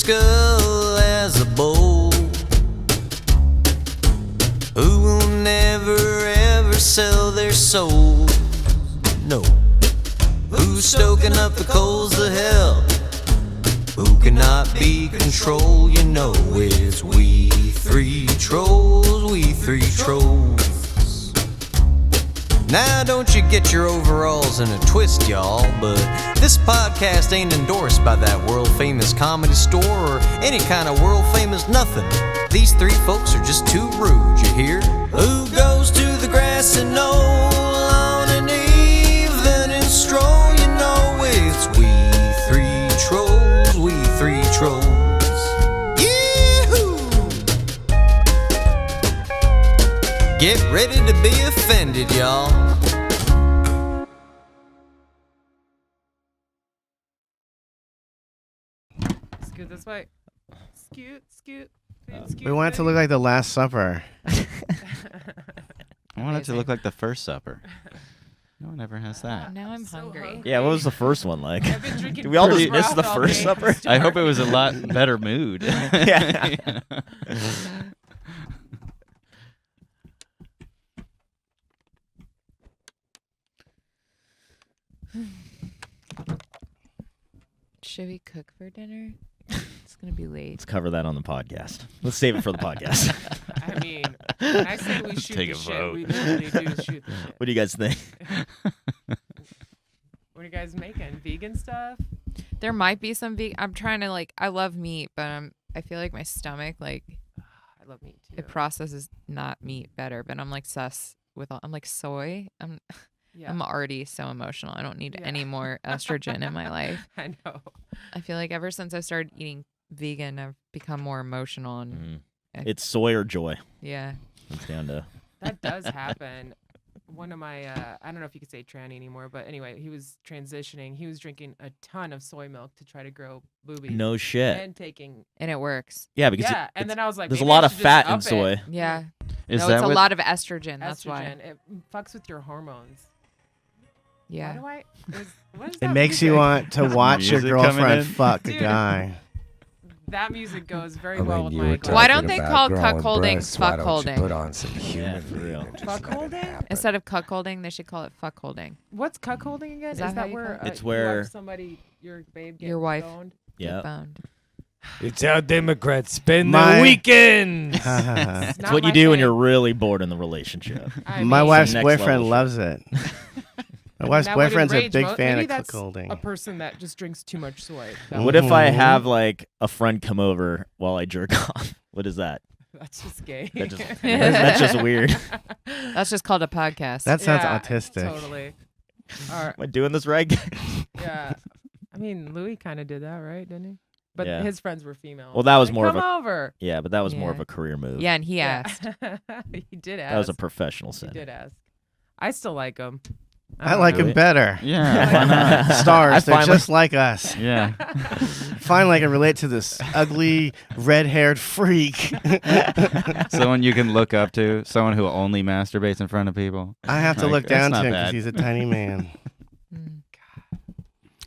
skull as a bowl, who will never ever sell their souls. No. Who's stoking up the coals of hell? Who cannot be controlled? You know it's we three trolls, we three trolls. Now don't you get your overalls in a twist, y'all, but this podcast ain't endorsed by that world-famous comedy store or any kind of world-famous nothing. These three folks are just too rude, you hear? Who goes to the grassy knoll on an evening stroll? You know it's we three trolls, we three trolls. Yee-hoo! Get ready to be offended, y'all. Scoot this way. Scoot. We want it to look like the Last Supper. I want it to look like the First Supper. No one ever has that. Now I'm hungry. Yeah, what was the first one like? I've been drinking Did we all just Brat miss the all First day. Supper? I hope it was a lot better mood. Yeah. Should we cook for dinner? It's gonna be late. Let's cover that on the podcast. Let's save it for the podcast. I mean, when I say we shoot Take the a shit, vote. we literally do shoot the shit. What do you guys think? What are you guys making? Vegan stuff? There might be some vegan. I'm trying to I love meat, but I feel like my stomach I love meat too. it processes not meat better. But I'm sus with all. I'm soy. Yeah. I'm already so emotional. I don't need Yeah. any more estrogen in my life. I know. I feel like ever since I started eating vegan, I've become more emotional and It's soy or joy. yeah. It's down to. That does happen. One of my, I don't know if you could say tranny anymore, but anyway, he was transitioning. He was drinking a ton of soy milk to try to grow boobies. No shit. And taking. And it works. Yeah, because Yeah, and then I was like, there's a maybe lot I of should just fat in up it. soy. Yeah. Is No, that it's a what- lot of estrogen. That's why. Estrogen. It fucks with your hormones. Yeah. Why do I? What is It that makes you music? want to watch your Music coming girlfriend in. fuck a Dude. guy. That music goes very When well with you my were glasses. Why talking don't they about call growing cuckolding breasts, why don't you fuckholding? Put on some human for real. meat and just let it Fuckholding? happen? Instead of cuckolding, they should call it fuckholding. What's cuckolding again? Is that how you where call it? It's you where- watch somebody, your babe, get Your wife. boned? Yeah. Boned. It's how Democrats spend My- their weekends. It's It's not what you my do when thing. you're really bored in the relationship. I My mean, wife's next boyfriend level loves it. My wife's that would boyfriend's a enrage big mo- fan maybe of that's cuckolding. a person that just drinks too much soy. What if I Mhm. have a friend come over while I jerk off? What is that? That's just gay. That just, that's just weird. That's just called a podcast. That sounds Yeah, autistic. Totally. All right. Am I doing this right? Yeah. I mean, Louis kind of did that, right? Didn't he? But Yeah. his friends were female. Well, that was Like, more of come a- over. Yeah, but that was more of Yeah. a career move. yeah, and he Yeah. asked. He did ask. That was a professional He setting. did ask. I still like him. I don't like know. him better. Yeah, why not? I Stars, they're finally- just like us. Yeah. Finally, I can relate to this ugly, red-haired freak. Someone you can look up to, someone who only masturbates in front of people. I have to Like, look that's down to not him because bad. he's a tiny man. Mm.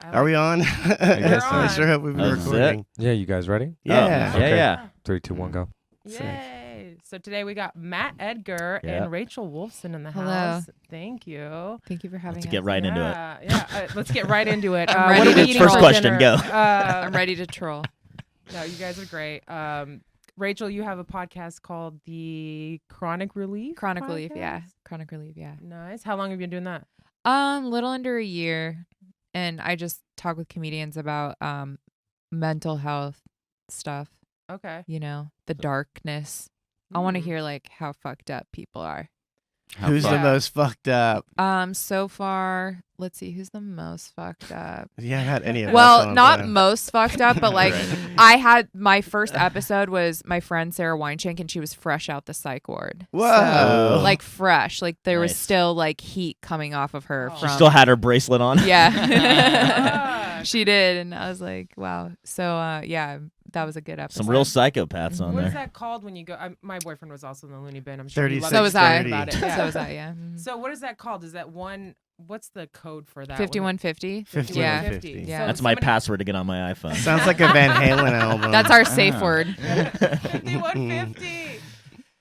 I Are we like- on? guess so. I sure hope we've been That's it. recording. Yeah, you guys ready? Yeah. Oh, yeah. 3, 2, 1, go. Yay. So today we got Matt Edgar Yeah. and Rachel Wolfson in the Hello. house. Thank you. Thank you for having Let's us. get right into it. Yeah. Let's get right into it. I'm What ready are we to eating First for question, dinner? go. I'm ready to troll. No, you guys are great. Rachel, you have a podcast called the Chronic Relief. Chronic relief, yeah. Podcast? Chronic relief, yeah. Nice. How long have you been doing that? Little under a year, and I just talk with comedians about mental health stuff. Okay. You know, the darkness. I want to Mm. hear how fucked up people are. How Who's fun. the most fucked up? So far, let's see, who's the most fucked up? You haven't had any of us Well, on, not but- most fucked up, but I had my first episode was my friend Sarah Weinschenk, and she was fresh out the psych ward. Whoa. So, fresh, there was Nice. still heat coming off of her. Oh. She From, still had her bracelet on. yeah, she did, and I was like, wow. So yeah, that was a good episode. Some real psychopaths on What is there. that called when you go? My boyfriend was also in the loony bin. I'm sure you 36, love So was I. about it. Yeah. So was I. Yeah. Mhm. So what is that called? Is that one what's the code for that? 5150. 5150. Yeah. That's my password to get on my iPhone. Sounds like a Van Halen album. That's our safe word. 5150.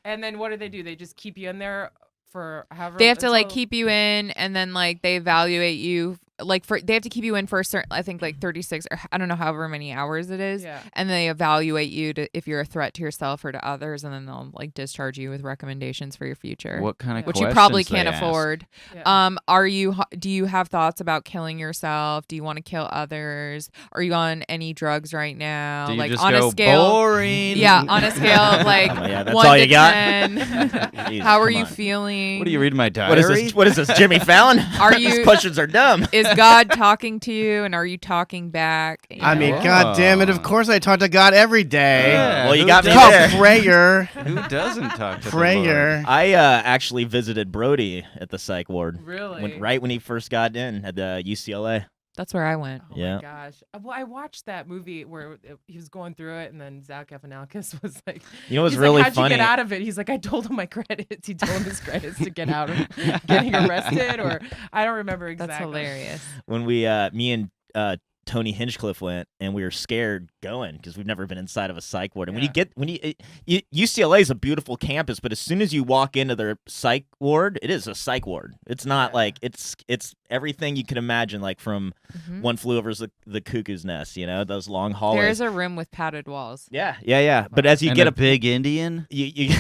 And then what do? They just keep you in there for however. They have to like until- keep you in, and then like they evaluate you. Like they have to keep you in for a certain, I think like 36 or I don't know, however many hours it is. Yeah. And they evaluate you to if you're a threat to yourself or to others, and then they'll like discharge you with recommendations for your future. What kind of which you probably questions can't they ask? afford. Yeah. Do you have thoughts about killing yourself? Do you want to kill others? Are you on any drugs right now? Do you like just on go a scale. boring? Yeah, on a scale of like Oh, yeah, that's 1 all to you got? 10. Jeez, How are come you on. feeling? What do you read my diary? What is this? What is this, Jimmy Fallon? Are These you- questions are dumb. Is God talking to you, and are you talking back? You I mean, know? God damn it! Of course, I talk to God every day. Yeah, well, you who got me It's doesn't? called prayer. Who doesn't talk to the Prayer. Lord? I actually visited Brody at the psych ward. Really? Right when he first got in at the UCLA. That's where I went. Oh Yeah. my gosh. Well, I watched that movie where he was going through it, and then Zach Galifianakis was like, You know what's he's really like, how'd funny? you get out of it? He's like, I told him my credits. He told him his credits to get out of getting arrested, or I don't remember exactly. That's hilarious. When we, me and Tony Hinchcliffe went, and we were scared going because we've never been inside of a psych ward. And UCLA is a beautiful campus, but as soon as you walk into their psych ward, it is a psych ward. It's not like it's everything you could imagine, like from One Flew Over the Cuckoo's Nest. You know, those long hallways. There's a room with padded walls. Yeah. But as you And get a big Indian. you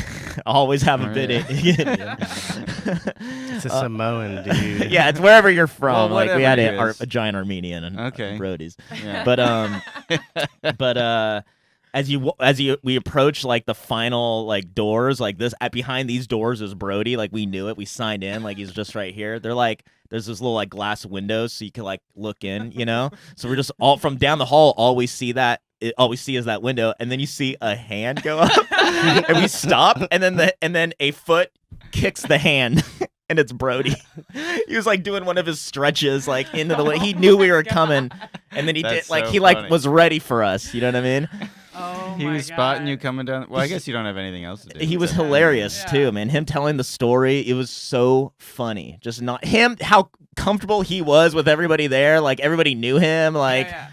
always have a Oh, bit. yeah. It's a Samoan dude. Yeah, it's wherever you're from. Well, like we whatever had it is. a giant Armenian and Okay. Brody's. Yeah. But we approach like the final like doors, like this behind these doors is Brody. Like we knew it. We signed in. Like he's just right here. They're like there's this little like glass windows so you can like look in. You know. So we're just all from down the hall. All we see is that window, and then you see a hand go up, and we stop, and then a foot kicks the hand. And it's Brody. He was like doing one of his stretches, like into the way. He knew we were coming, and then he That's did like so he like funny. was ready for us. You know what I mean? Oh He my was spotting you God. coming down. Well, I guess you don't have anything else to do. He was except- hilarious Yeah. too, man. Him telling the story, it was so funny. Just not him, how comfortable he was with everybody there. Like everybody knew him. Like Yeah.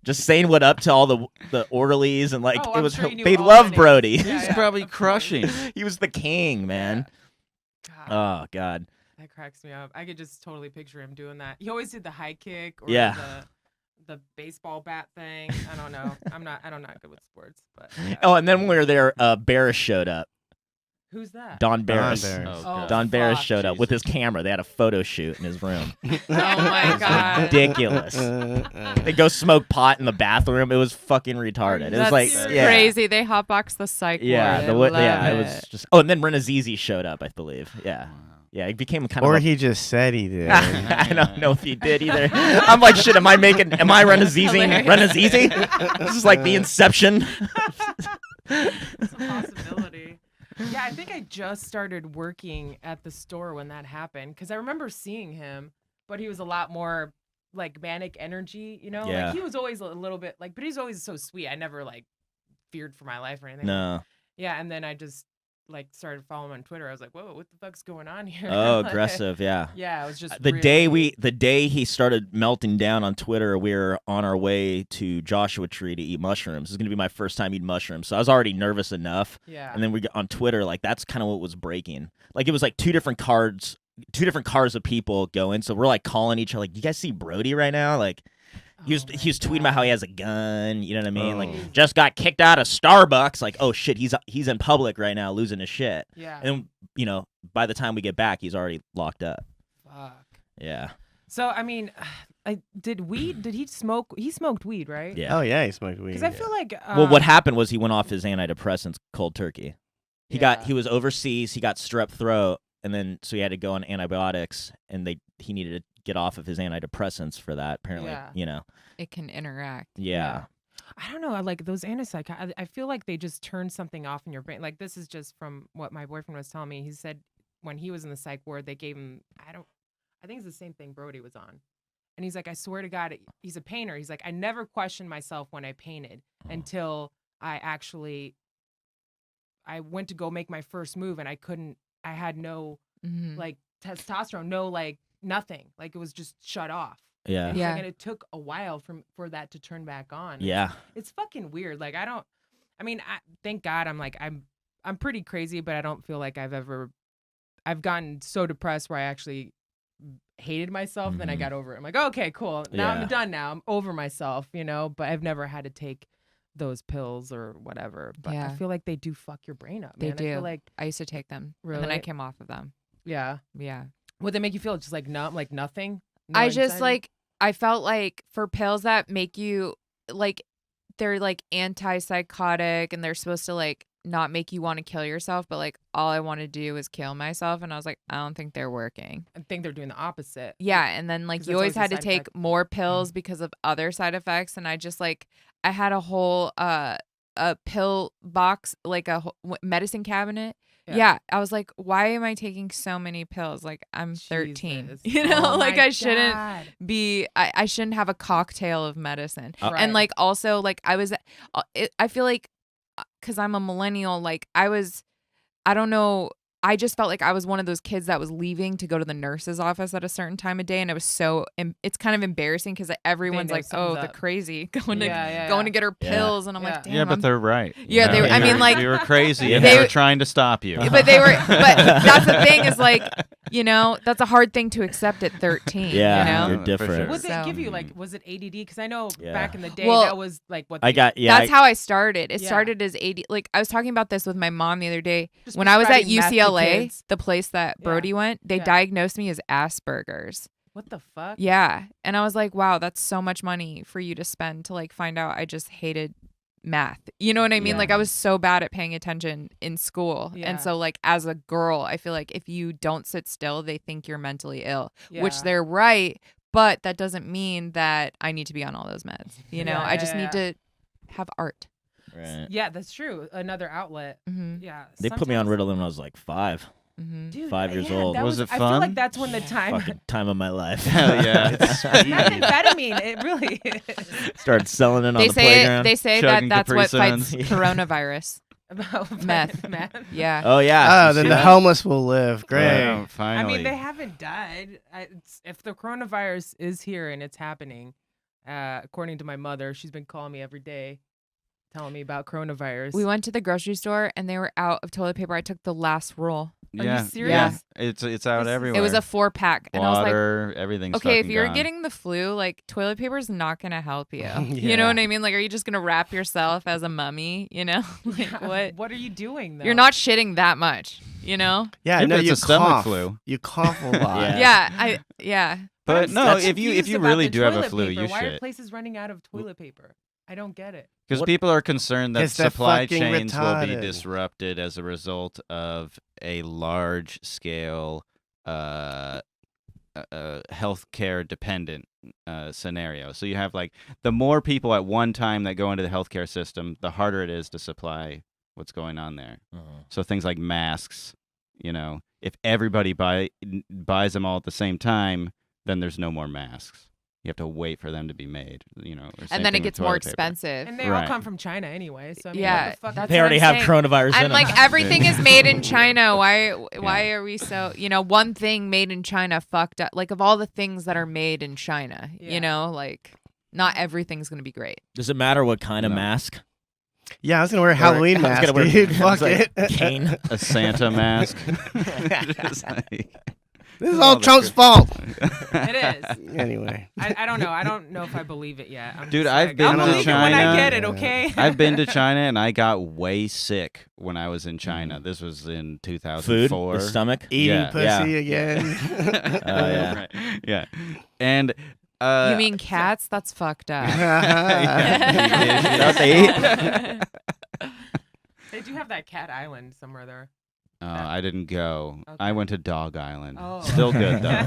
just saying what up to all the orderlies and like Oh, it I'm was. sure he knew They all love the Brody. names. Yeah, He's yeah, probably of course. crushing. He was the king, man. God, Oh God. that cracks me up. I could just totally picture him doing that. He always did the high kick or Yeah. the baseball bat thing. I don't know. I'm not good with sports, but yeah. Oh, and then when we were there, Barris showed up. Who's that? Don Barris. Barris. Oh, Oh, God. Don Barris fuck. showed up with his camera. They had a photo shoot in his room. Oh my god. Ridiculous. They go smoke pot in the bathroom. It was fucking retarded. It was That's like, yeah, crazy. They hotbox the psych yeah, ward. I yeah. It love was just. Oh, and then Renazizi showed up, I believe. Yeah, yeah. It became kind Or of. he just said he did. I don't know if he did either. I'm like, shit. Am I Renazizi? Renazizi? This is like the Inception. That's a possibility. Yeah, I think I just started working at the store when that happened because I remember seeing him, but he was a lot more like manic energy, you know? Yeah. Like he was always a little bit like, but he's always so sweet. I never like feared for my life or anything. No. Yeah, and then I just like started following him on Twitter. I was like, whoa, what the fuck's going on here? Oh, Like, aggressive. Yeah. Yeah, it was just The really- day he started melting down on Twitter, we were on our way to Joshua Tree to eat mushrooms. This is gonna be my first time eating mushrooms, so I was already nervous enough. Yeah. And then we got on Twitter, like that's kind of what was breaking. Like it was like two different cars of people going. So we're like calling each other, like, "You guys see Brody right now?" Like he was Oh my tweeting about how he God. has a gun. You know what I mean? Oh. Like just got kicked out of Starbucks. Like, oh shit, he's in public right now, losing his shit. Yeah. And by the time we get back, he's already locked up. Fuck. Yeah. So I mean, did he smoke? He smoked weed, right? Yeah. Oh yeah, he smoked weed. Because I feel like Well, what happened was he went off his antidepressants cold turkey. Yeah. He was overseas, he got strep throat, and then so he had to go on antibiotics, and he needed to get off of his antidepressants for that. Apparently, Yeah. It can interact. Yeah. I don't know. I like those antipsychotics. I feel like they just turn something off in your brain. Like this is just from what my boyfriend was telling me. He said when he was in the psych ward, they gave him. I think it's the same thing Brody was on. And he's like, I swear to God, he's a painter. He's like, I never questioned myself when I painted until I went to go make my first move and I had no Mhm. like testosterone, no like nothing. Like it was just shut off. Yeah. And, Yeah. and it took a while for that to turn back on. Yeah. It's fucking weird. Like I thank God I'm pretty crazy, but I don't feel like I've gotten so depressed where I actually hated myself. Then I got over it. I'm like, okay, cool. Now Yeah. I'm done. Now I'm over myself, But I've never had to take those pills or whatever. But I Yeah. feel like they do fuck your brain up. They Man. do. I feel like I used to take them, and then I Really? came off of them. yeah. Yeah. Would they make you feel just like numb, like nothing? No I just anxiety? like I felt like for pills that make you like they're like antipsychotic and they're supposed to like not make you want to kill yourself, but like all I want to do is kill myself, and I was like, I don't think they're working. I think they're doing the opposite. Yeah, and then like 'Cause you that's always always a had to side take effect. more pills because of other side effects, and I just like I had a whole a pill box, like a medicine cabinet. Yeah, I was like, why am I taking so many pills? Like I'm 13, Jesus. know, Oh like my I shouldn't God. be. I shouldn't have a cocktail of medicine. Right. And like also like I feel like because I'm a millennial, like I don't know. I just felt like I was one of those kids that was leaving to go to the nurse's office at a certain time of day, and it was it's kind of embarrassing because everyone's know like, something's "Oh, the up. crazy going to Yeah. going to get her Yeah. pills," and I'm Yeah. like, "Damn." Yeah, but I'm- they're right. Yeah, they were- I mean, like- you were crazy. and They- they were trying to stop you. but they were. But that's the thing is like, that's a hard thing to accept at 13. Yeah. You know? You're For different. sure. Would they So- give you like, was it ADD? Because I know Yeah. back in the day Well, that was like what I they- got yeah. That's how I started. It Yeah. started as AD. Like I was talking about this with my mom the other day. Just When I was at prescribing meth to UCLA, kids. the place that Yeah. Brody went, they Yeah. diagnosed me as Asperger's. What the fuck? Yeah. And I was like, wow, that's so much money for you to spend to like find out I just hated math. You know what I mean? Yeah. Like I was so bad at paying attention in school. Yeah. And so like as a girl, I feel like if you don't sit still, they think you're mentally ill, which Yeah. they're right, but that doesn't mean that I need to be on all those meds. Yeah, I just yeah, need to have art. Right. Yeah, that's true. Another outlet. Mhm. Yeah. They put me on sometimes- Ritalin when I was like 5. Mhm. Dude, 5 years yeah, old. that Was it I feel like fun? that's when the time. Fucking time of my life. Hell yeah. It's Methamphetamine, it really is. Started selling it on They the say playground. they say Chugging that that's Capri what fights Suns. coronavirus. About Meth. meth. Yeah. Oh yeah. Oh, You then see the that? homeless will live. Great. Wow, I finally. mean, they haven't died. If the coronavirus is here and it's happening, according to my mother, she's been calling me every day, telling me about coronavirus. We went to the grocery store and they were out of toilet paper. I took the last roll. Are you yeah. serious? Yeah. It's out This is- everywhere. It was a 4-pack, and I was like, Water, everything's okay, if fucking you're gone. getting the flu, like toilet paper is not gonna help you. You Yeah. know what I mean? Like, are you just gonna wrap yourself as a mummy? You know, like what? What are you doing though? You're not shitting that much. You know? Yeah, Maybe no, it's you a stomach cough. flu. You cough a lot. Yeah. Yeah. But I'm no, so if you confused about really the do have a toilet flu, paper. you Why are shit. places running out of toilet paper? I don't get it. Because What- people are concerned that 'Cause they're supply fucking chains will be retarded. disrupted as a result of a large scale healthcare dependent scenario. So you have like the more people at one time that go into the healthcare system, the harder it is to supply what's going on there. So things like masks, if everybody buys them all at the same time, then there's no more masks. You have to wait for them to be made, or same And then it thing with gets more toilet paper. expensive. And they all Right. come from China anyway. So I mean, Yeah, what the fuck that's They what already I'm have saying. coronavirus in And them. like everything is made in China. Why Yeah. are we so, one thing made in China fucked up? Like of all the things that are made in China, Yeah. like not everything's going to be great. Does it matter what kind of No. mask? Yeah, I was gonna wear a Halloween I was mask, gonna wear- dude. it's Fuck like it. cane. A Santa mask. Just like- This is all Trump's fault. It is. Anyway. I don't know. I don't know if I believe it yet. I'm Dude, just I've like, been I'll to believe it when I China. get it. Okay. I've been to China and I got way sick when I was in China. This was in Food? 2004. The stomach? Eating Yeah, pussy yeah. again. yeah. Right. Yeah. And You mean cats? That's fucked up. Is that what they eat? They do have that cat island somewhere there. I didn't go. I Okay. went to Dog Island. Oh. Still good though.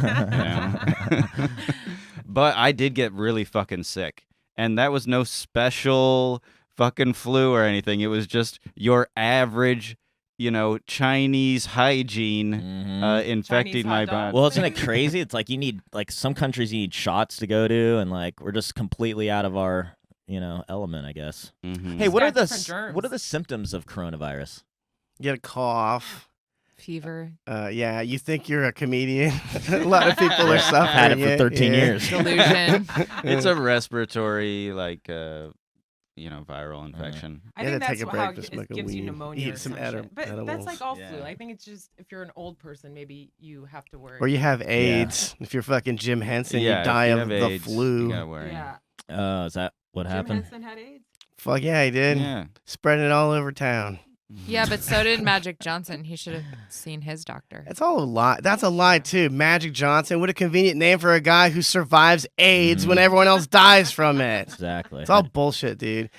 But I did get really fucking sick. And that was no special fucking flu or anything. It was just your average, Chinese hygiene Mhm. infecting Chinese my hot dog. body. Well, isn't it crazy? It's like you need some countries you need shots to go to, and like we're just completely out of our element, I guess. Mhm. Hey, what got are the different germs. what are the symptoms of coronavirus? You get a cough. fever. Yeah, you think you're a comedian. A lot of people are suffering. Had it for 13 yeah. years. Delusion. It's a respiratory viral infection. I You think had to that's take a how break to smoke it a gives you weed, pneumonia eat or some some shit. But edibles. that's like all flu. Yeah. I think it's just if you're an old person, maybe you have to worry. Or you have AIDS. If you're fucking Jim Henson, Yeah, you if die you of have the AIDS, flu. You gotta worry. Yeah. Is that what Jim happened? Henson had AIDS. Fuck yeah, he did. Yeah. Spreading it all over town. Yeah, but so did Magic Johnson. He should have seen his doctor. That's all a lie. That's a lie too. Magic Johnson. What a convenient name for a guy who survives AIDS when everyone else dies from it. Exactly. It's all bullshit, dude.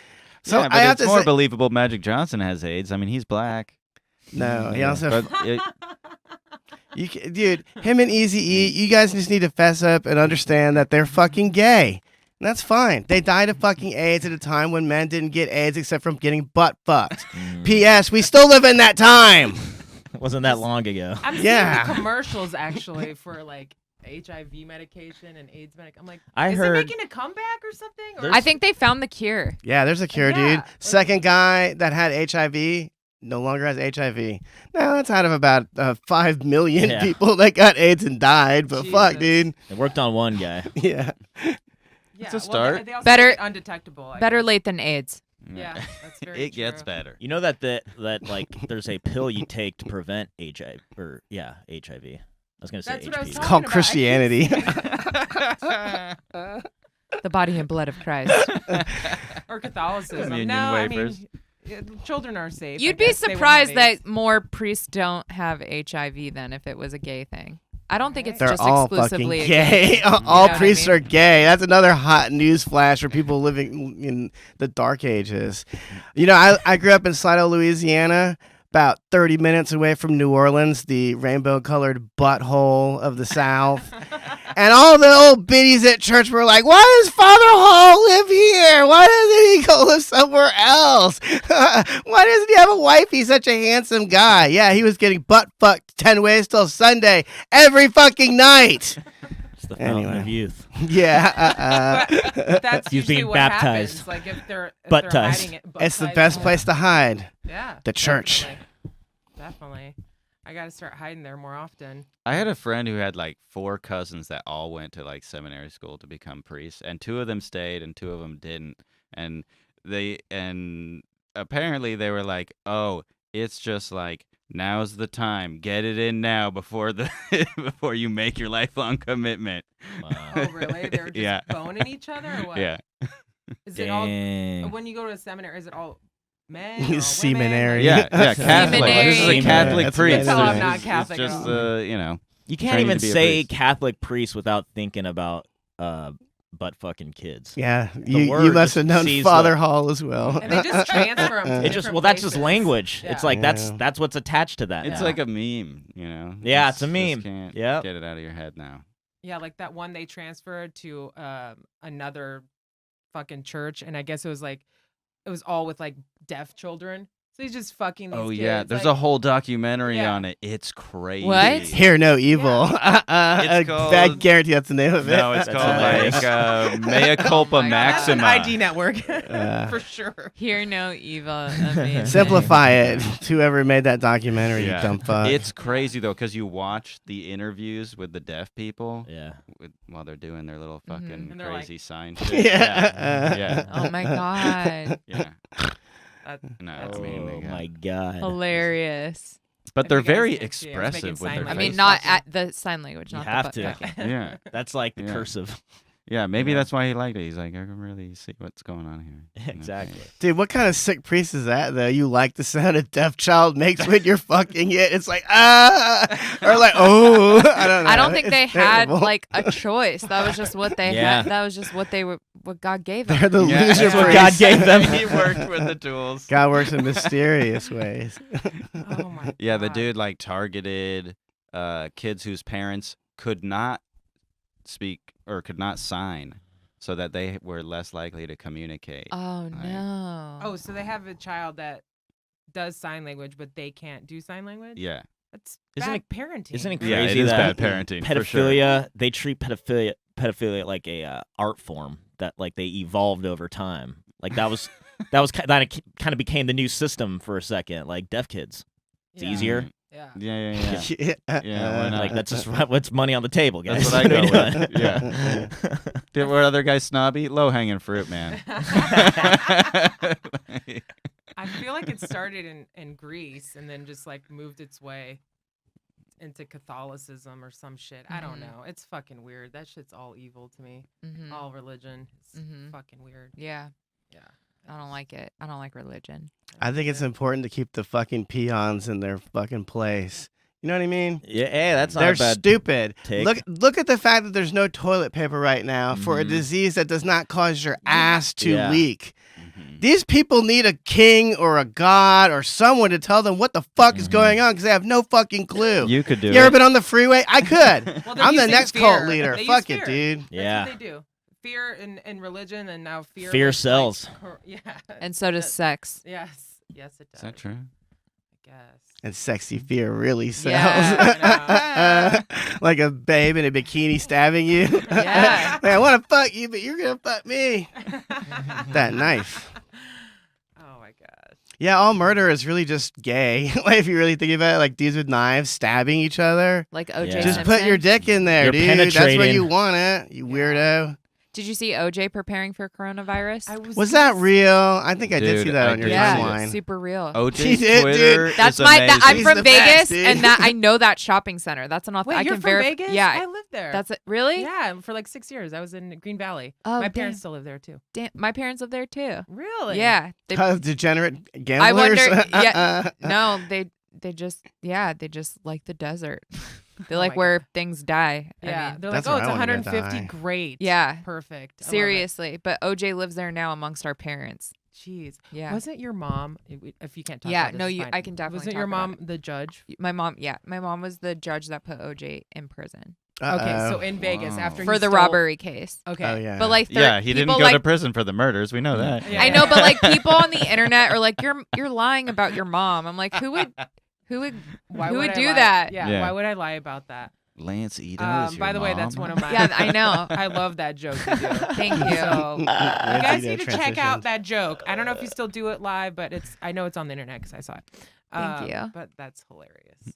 So Yeah, but I have it's to more say, believable Magic Johnson has AIDS. I mean, he's black. no, he Yeah, also, but it- dude, him and Easy E, you guys just need to fess up and understand that they're fucking gay. And that's fine. They died of fucking AIDS at a time when men didn't get AIDS except from getting butt fucked. P.S. We still live in that time. Wasn't that long ago. I'm seeing Yeah. the commercials actually for like HIV medication and AIDS medication. I'm like, I is heard- it making a comeback or something? Or I think they found the cure. Yeah, there's a cure, Yeah. dude. Second guy that had HIV no longer has HIV. Now, that's out of about 5 million Yeah. people that got AIDS and died, but fuck, Jesus. dude. It worked on one guy. Yeah. yeah, a start. They also Better- make it undetectable. I Better guess. late than AIDS. Yeah, that's very it gets true. better. You know that like there's a pill you take to prevent HIV or HIV. I was gonna say That's what I was HPV. It's talking called about. Christianity. The body and blood of Christ. Or Catholicism. Communion No, wafers. I mean, children are safe. I You'd be guess they wouldn't surprised have AIDS. that more priests don't have HIV than if it was a gay thing. I don't think it's They're just all fucking exclusively a gay. thing. All You know what I priests mean? are gay. That's another hot news flash for people living in the dark ages. You know, I grew up in Slidell, Louisiana, about 30 minutes away from New Orleans, the rainbow-colored butthole of the South. And all the old biddies at church were like, why does Father Hall live here? Why doesn't he go live somewhere else? Why doesn't he have a wife? He's such a handsome guy. Yeah, he was getting butt fucked 10 ways till Sunday every fucking night. It's the fountain Anyway. of youth. Yeah. But that's He's usually being what baptized. happens. Like if they're Butt-tized. hiding it. It's the butt-tized, best yeah. place to hide. Yeah. The church. Definitely. I got to start hiding there more often. I had a friend who had like 4 cousins that all went to like seminary school to become priests, and 2 of them stayed and 2 of them didn't. And apparently they were like, "Oh, it's just like now's the time. Get it in now before before you make your lifelong commitment." Wow. Oh, really? They're just Yeah. boning each other or what? Yeah. Is it all, Dang. when you go to a seminary, is it all men or women? Seminary. Yeah, Catholic. This is a Seminary. Catholic That's priest. Tell I'm amazing. not It's Catholic at just all. You can't training even to be a say priest. Catholic priest without thinking about butt fucking kids. Yeah, you word must have just known sees Father the- Hall as well. And they just transfer 'em to It just different that's just places. language. Yeah. It's like Yeah. that's what's attached to that. It's now. like a meme, you know. Yeah, it's a Just meme. Can't Yep. get it out of your head now. Yeah, like that one they transferred to another fucking church, and I guess it was all with like deaf children. So he's just fucking these Oh kids. yeah, there's like, a whole documentary Yeah. on it. It's crazy. What? Hear no evil. I called- guarantee that's the name of it. No, it's That's called hilarious. like Mea Culpa Oh my God. That's an Maxima. ID network for sure. Hear no evil. Amazing. Simplify it. Whoever made that documentary, Yeah. you dumb fuck. It's crazy though, because you watch the interviews with the deaf people Yeah. while they're doing their little fucking And they're like- crazy sign shit. Yeah. Yeah. Oh my God. Yeah. That- No, That's I mean, Oh they got- my god. Hilarious. But If they're you guys very can't see it, I was making expressive with sign their I language. mean, faces. not at the sign language. You Not have the butt to. fucking. Yeah. That's like the Yeah. cursive. Yeah, maybe Yeah. that's why he liked it. He's like, I can really see what's going on here. You know, Exactly. Dude, what kind of sick priest is that, though? You like the sound a deaf child makes when you're fucking it? It's like, or like, oh, I don't know. I don't think It's they had terrible. like a choice. That was just what they Yeah. had. That was just what they were. What God gave them. They're the Yeah, loser that's what priests. God gave them. he worked with the tools. God works in mysterious ways. Oh my Yeah, the God. dude like targeted kids whose parents could not speak or could not sign, so that they were less likely to communicate. Oh Like- no. Oh, so they have a child that does sign language, but they can't do sign language? Yeah, That's Isn't bad parenting. Isn't it Yeah, it crazy is that bad parenting, for sure. pedophilia? They treat pedophilia like a art form that like they evolved over time. Like that kind of became the new system for a second. Like deaf kids, it's Yeah. easier. Yeah. Yeah. Why not? Like that's just what's money on the table, guys. That's what I go What are we with. doing? Yeah. Did what other guys snobby? Low hanging fruit, man. I feel like it started in Greece and then just like moved its way into Catholicism or some shit. I don't know. It's fucking weird. That shit's all evil to me. All religion. It's fucking weird. Yeah. Yeah. I don't like it. I don't like religion. I think it's important to keep the fucking peons in their fucking place. You know what I mean? Yeah, hey, that's not They're a bad stupid. take. Look at the fact that there's no toilet paper right now for a disease that does not cause your ass to leak. These people need a king or a god or someone to tell them what the fuck is going on because they have no fucking clue. You could do You ever it. been on the freeway? I could. Well, they're I'm the using next fear. cult leader. They Fuck use it, fear. dude. That's Yeah. what they do. Fear and religion, and now fear. Fear with, sells. Yeah. And so does sex. Yes. Yes, it does. Is that true? I guess. And sexy fear really sells. Yeah, Like a babe in a bikini stabbing you. Yeah. Like, I want to fuck you, but you're going to fuck me. That knife. Oh my gosh. Yeah, all murder is really just gay. Like, if you really think about it, like dudes with knives stabbing each other. Like OJ Yeah. Just Simpson. put your dick in there, You're dude. That's where penetrating. you want it, you weirdo. Did you see OJ preparing for coronavirus? Was that real? I think I did see Dude, that I on your did. Yeah, timeline. super real. He OJ's did, Twitter dude. That's is my. amazing. I'm He's from the Vegas, best, dude. and that I know that shopping center. That's an Wait, I you're can from verify. Vegas? Yeah, I lived there. that's it. Really? Yeah, for like 6 years. I was in Green Valley. Oh, My parents damn. still live there too. Damn, my parents live there too. Really? Yeah. They, Degenerate gamblers? I wonder. Yeah. No, they just like the desert. They Oh like my where things die. Yeah. I mean, They're like, That's oh, where it's I wanna go 150. die. Great. Yeah. Perfect. I love it. seriously. But OJ lives there now amongst our parents. Jeez. Yeah. Wasn't your mom? If you can't talk Yeah, about this, no, it's you- fine. I can definitely Wasn't talk your about mom the judge? My mom was the judge that put OJ in prison Okay, so in Vegas Wow. after for he the stole- robbery case. Okay. Oh, yeah. But like, Yeah, he didn't people go like, to prison for the murders. We know that. Yeah. I know, but like people on the internet are like, you're lying about your mom. I'm like, who would Why Who would I do lie? that? Yeah, Yeah. Why would I lie about that? Lance Ito is your By the way, that's mom? one of my. Yeah, I know. I love that joke you do. Thank you. So, you Nancy guys did need to check transitions. out that joke. I don't know if you still do it live, but I know it's on the internet because I saw it. Thank you. But that's hilarious.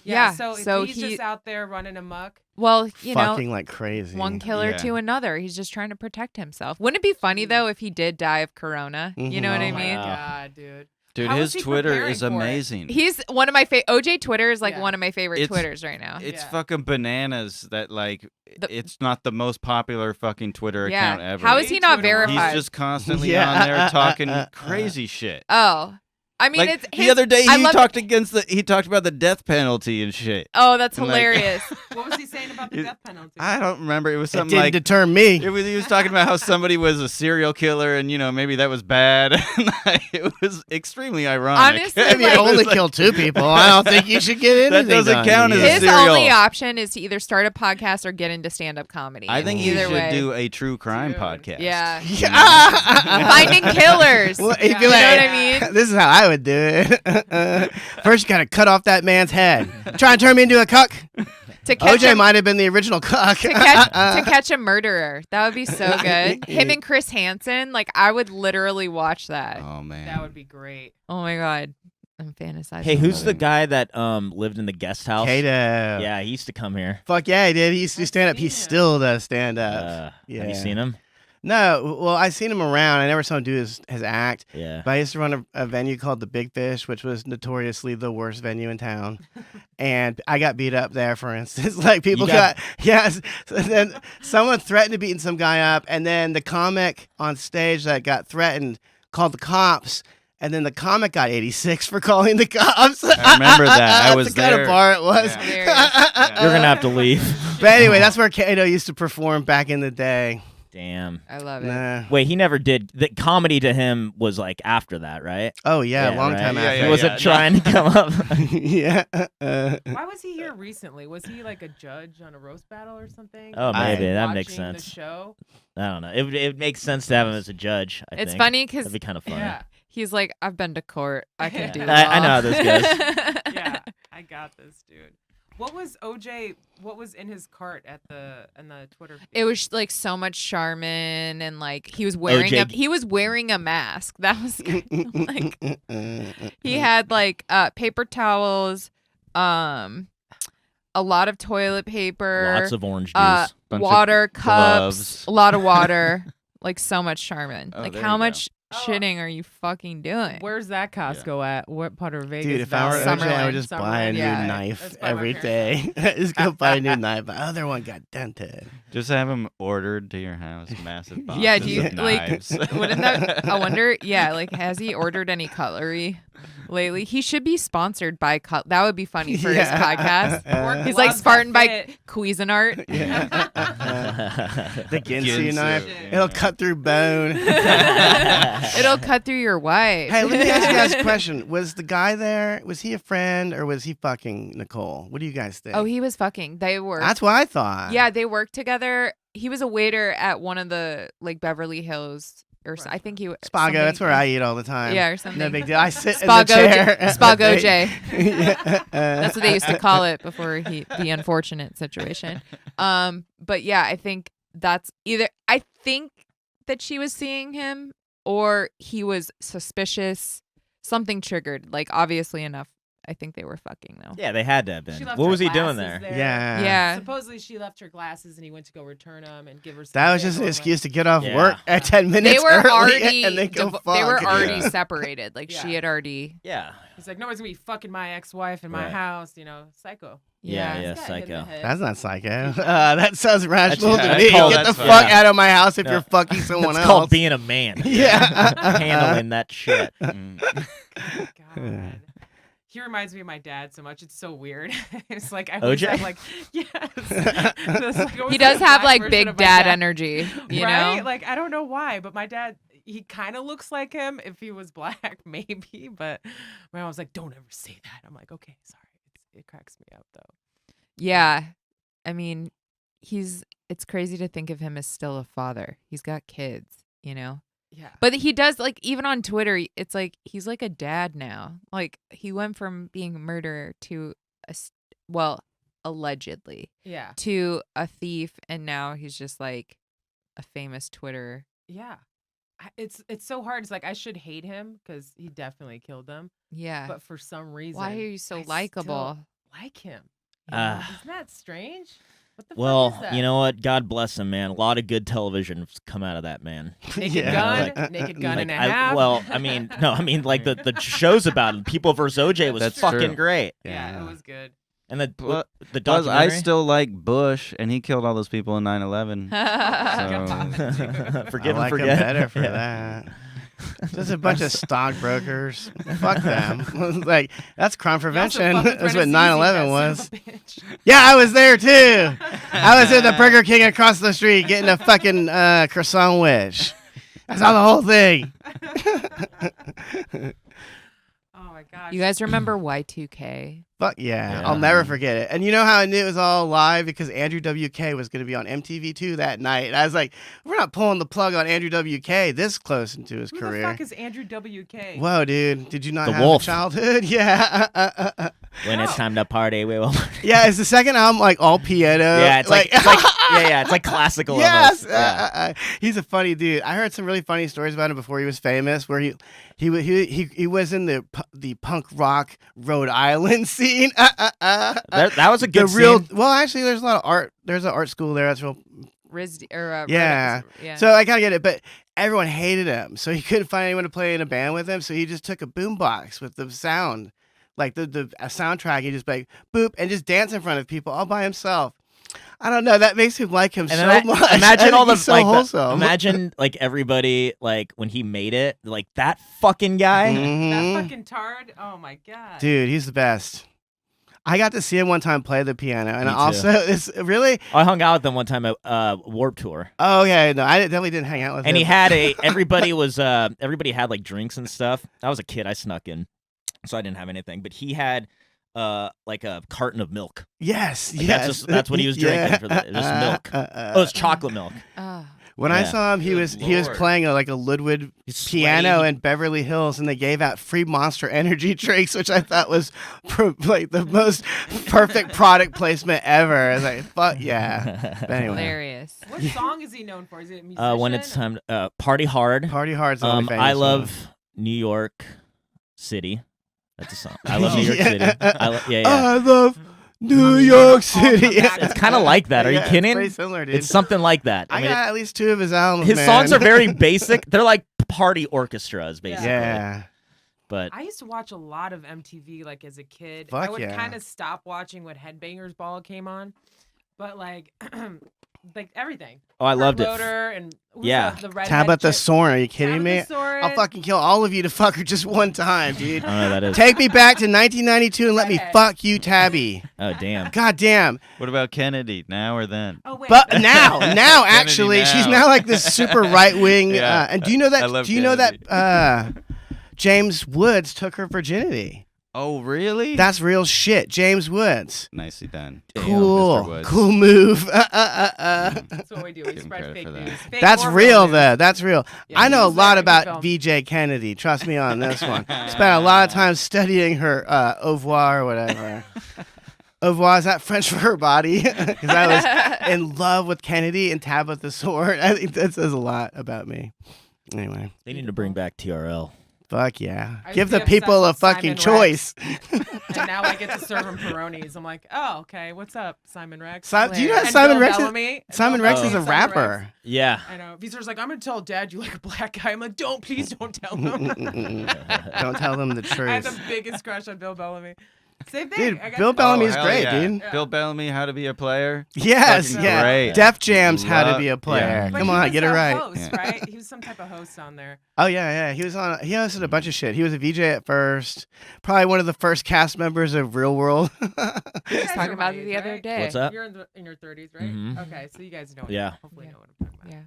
Yeah, So, so he's he- just out there running amok. Well, you know, Fucking like crazy. one killer Yeah. to another. He's just trying to protect himself. Wouldn't it be funny though if he did die of corona? You know what Mhm. I Oh mean? my god, dude. Dude, How his is he Twitter preparing is for it? amazing. He's one of my OJ Twitter is like Yeah. one of my favorite It's- Twitters right now. It's Yeah. fucking bananas that like The- it's not the most popular fucking Twitter account Yeah. ever. How is he not Twitter world. verified? He's just constantly Yeah. on there talking crazy shit. Oh, I mean, Like it's the other day I he love- talked about the death penalty and shit. Oh, that's and, like- hilarious. What was he saying about the It- death penalty? I don't remember. It was It something didn't like deter me. he was talking about how somebody was a serial killer and maybe that was bad. And, like, it was extremely ironic. Honestly, If you like- only kill 2 people, I don't think you should get anything doesn't done. count as a His serial. only option is to either start a podcast or get into stand-up comedy. I think he either should way. do a true crime Dude. podcast. Yeah. Yeah. Finding killers. Well, if Yeah. you're You know like, what I mean? This is how I would do it. First, you gotta cut off that man's head. Try and turn me into a cuck. to catch OJ a, might have been the original cuck. to catch a murderer. That would be so good. Him and Chris Hansen, like I would literally watch that. Oh man. That would be great. Oh my god, I'm fantasizing. Hey, who's the Amazing. guy that lived in the guest house? Kato. Yeah, he used to come here. Fuck yeah, he did. He used to I've stand up. He seen him. still does stand up. Have yeah. you seen him? No, well, I seen him around. I never saw him do his act. Yeah. But I used to run a venue called the Big Fish, which was notoriously the worst venue in town. And I got beat up there, for instance. Like people got- yes. So then someone threatened to beat some guy up, and then the comic on stage that got threatened called the cops. And then the comic got 86 for calling the cops. I remember that. I was That's the kind there. of bar it was. Yeah. You're gonna have to leave. But anyway, that's where Kato used to perform back in the day. Damn. I love it. Nah. Wait, he never did. The comedy to him was like after that, right? Oh yeah, Yeah, long right. time Yeah, after. He yeah, wasn't yeah. trying to come up. yeah. Why was he here recently? Was he like a judge on a roast battle or something? Oh, maybe. That makes Watching sense. The show. I don't know. It makes sense to have him as a judge. I It's think. funny because That'd be kind of funny. Yeah, he's like, I've been to court. I can do. I know how this goes. yeah. I got this, dude. What was OJ? What was in his cart in the Twitter feed? It was like so much Charmin and like he was wearing a mask. That was kind of, like he had like paper towels, A lot of toilet paper. Lots of orange juice. Bunch of Water cups. gloves. A lot of water. Like so much Charmin. Oh, Like there how you go. much shitting are you fucking doing? Where's that Costco at? What part of Vegas? Dude, if I were Valley? OJ, I would Summerlin. just buy a new Yeah. knife That's by my every parents' day. Just go buy a new knife. The other one got dented. Just have them ordered to your house, massive boxes Yeah, do you of like? knives. Wouldn't that? I wonder. Yeah, like has he ordered any cutlery lately? He should be sponsored by That would be funny for his podcast. Or He's like gloves that Spartan by fit. Cuisinart. Yeah. The Ginsu Ginsu, knife. yeah. It'll cut through bone. It'll cut through your wife. Hey, let me ask you guys a question. Was the guy there, was he a friend or was he fucking Nicole? What do you guys think? Oh, he was fucking. They were. That's what I thought. Yeah, they worked together. He was a waiter at one of the like Beverly Hills or I think he Spago, that's where I eat all the time. Yeah, or something. No big deal. I sit in the Spago chair. Spago J. Yeah. That's what they used to call it before the unfortunate situation. But yeah, I think that's either I think that she was seeing him or he was suspicious. Something triggered. Like obviously enough. I think they were fucking though. Yeah, they had to have been. She left What her was he doing glasses there? Yeah. Yeah. Supposedly she left her glasses and he went to go return them and give her. Some That was just an sample, excuse to get off Yeah. work at 10 minutes They were early already and then go they fuck. were already Yeah. separated. Like she Yeah. had already Yeah. He's like, nobody's gonna be fucking my ex-wife in my Right. house. Psycho. Yeah, Yeah. He's got hit in the psycho. head. That's not psycho. That sounds rational yeah, to that's me. called- Get the that's fuck fine. out of my house if No. you're fucking someone It's else. called being a man. Yeah. Handling that shit. Mm. God. He reminds me of my dad so much. It's so weird. It's like I OJ? always have like, yes. It's like, I always He does a have black like version big of my dad energy, you right? know? Like I don't know why, but my dad, he kind of looks like him if he was black, maybe. But my mom was like, "Don't ever say that." I'm like, "Okay, sorry." It cracks me up though. Yeah. I mean, it's crazy to think of him as still a father. He's got kids, you know? Yeah. But he does like even on Twitter, it's like he's like a dad now. Like he went from being a murderer to allegedly Yeah. to a thief, and now he's just like a famous Twitter. Yeah. It's so hard. It's like I should hate him because he definitely killed them. Yeah. But for some reason, Why are you so I still likable? like him. Ah. Isn't that strange? What the fuck Well, is that? you know what? God bless him, man. A lot of good television's come out of that man. Naked Yeah. Gun, Like- Naked Gun Like, and a half. I mean, the shows about him. People vs. OJ was That's fucking true. great. yeah, it was good. And the Plus, documentary. I still like Bush, and he killed all those people in 9/11. God. Forgive I and like him forget. better for Yeah. that. Just a bunch of stockbrokers. Fuck them. Like, that's crime prevention. That's what 9/11 was. Yeah, I was there too. I was in the Burger King across the street getting a fucking croissant wedge. I saw the whole thing. Oh my gosh. You guys remember Y2K? Fuck yeah. Yeah. I'll never forget it. And you know how I knew it was all live? Because Andrew WK was going to be on MTV2 that night. And I was like, we're not pulling the plug on Andrew WK this close into his Who career. the fuck is Andrew WK? Whoa, dude. Did you not The have Wolf. a childhood? Yeah. When it's time to party, we will. Yeah, it's the second album, like all piano. Yeah, it's like it's like classical. Yes, almost. Yeah. he's a funny dude. I heard some really funny stories about him before he was famous, where he was in the punk rock Rhode Island scene. That was a good scene. Well, actually, there's a lot of art. There's an art school there. That's real. RISD or Yeah. yeah. So I kind of get it, but everyone hated him, so he couldn't find anyone to play in a band with him. So he just took a boombox with the sound, like a soundtrack. He just like boop and just dance in front of people all by himself. I don't know. That makes him like him And so then much. imagine I all think the he's so like. wholesome. Imagine like everybody like when he made it, like that fucking guy. Mhm. That fucking tard. Oh my god. Dude, he's the best. I got to see him one time play the piano, and Me too. also it's really. I hung out with him one time at Warped Tour. Oh, okay, no, I definitely didn't hang out with him. And he had everybody had like drinks and stuff. I was a kid, I snuck in, so I didn't have anything. But he had like a carton of milk. Yes, Like, yes. that's what he was drinking for just milk. Oh, it's chocolate milk. Ah. When I Yeah. saw him, he Good was Lord. playing a Ludwig He's piano sweaty. in Beverly Hills, and they gave out free Monster Energy drinks, which I thought was like the most perfect product placement ever. I was like, fuck yeah. But anyway, Hilarious. What song is he known for? Is it a musician? When it's time to party hard. Party Hard's the only famous I one. love New York City. That's a song. I love New York City. Yeah. I love New York City. It's kind of like that. Are you Yeah, kidding? It's pretty similar, dude. It's something like that. I mean, got at least 2 of his albums. his man. songs are very basic. They're like party orchestras, basically. Yeah. But I used to watch a lot of MTV like as a kid. Fuck I would yeah. kind of stop watching when Headbangers Ball came on, but like everything. oh, I loved it. Loader and who's Yeah. the redhead Tabitha chick? Soren, are you kidding me? Tabitha Soren. I'll fucking kill all of you to fuck her just one time, dude. I don't know what that is. Take me back to 1992 and let me Redhead. fuck you, Tabby. Oh, damn. God damn. What about Kennedy? Now or then? Oh wait. But now actually, now. she's now like this super right wing. Yeah. And do you know I love that James Woods took her virginity? Oh, really? That's real shit. James Woods. Nicely done. Cool. Mr. Woods. Cool move. That's what we do. We Give him spread credit fake for that. news. Fake That's or real, news. though. That's real. Yeah, I know a he's lot very good about film. VJ Kennedy. Trust me on this one. Spent a lot of time studying her au revoir or whatever. Au revoir, is that French for her body? Because I was in love with Kennedy and Tabitha Sword. I think that says a lot about me. Anyway, They need to bring back TRL. fuck yeah. I used Give to the be people a obsessed with fucking Simon Rex. choice. And now I get to serve him Peronis. I'm like, oh, okay. What's up, Simon Rex? Do you know And that Simon Bill Rex is, Bellamy. Simon Bill Rex is a Bellamy, Simon rapper? Rex. Yeah. I know. Visor's like, I'm gonna tell Dad you like a black guy. I'm like, please don't tell him. Don't tell them the I had truth. the biggest crush on Bill Bellamy. Same thing. Dude, I got Bill to- Bellamy is hell great, yeah. dude. Yeah. Bill Bellamy, How to Be a Player. Yes, Fucking yeah. great. Def Jam's How to Love- Be a Player. yeah. But Come he on, was get it a right. Host, Yeah. right? He was some type of host on there. Oh yeah. He hosted a bunch of shit. He was a VJ at first. Probably one of the first cast members of Real World. You guys talking are about my it age, the other right? day. What's up? You're in your 30s, right? Mhm. Okay, so you guys know. Yeah. Hopefully Yeah. know what I'm talking about. Yeah.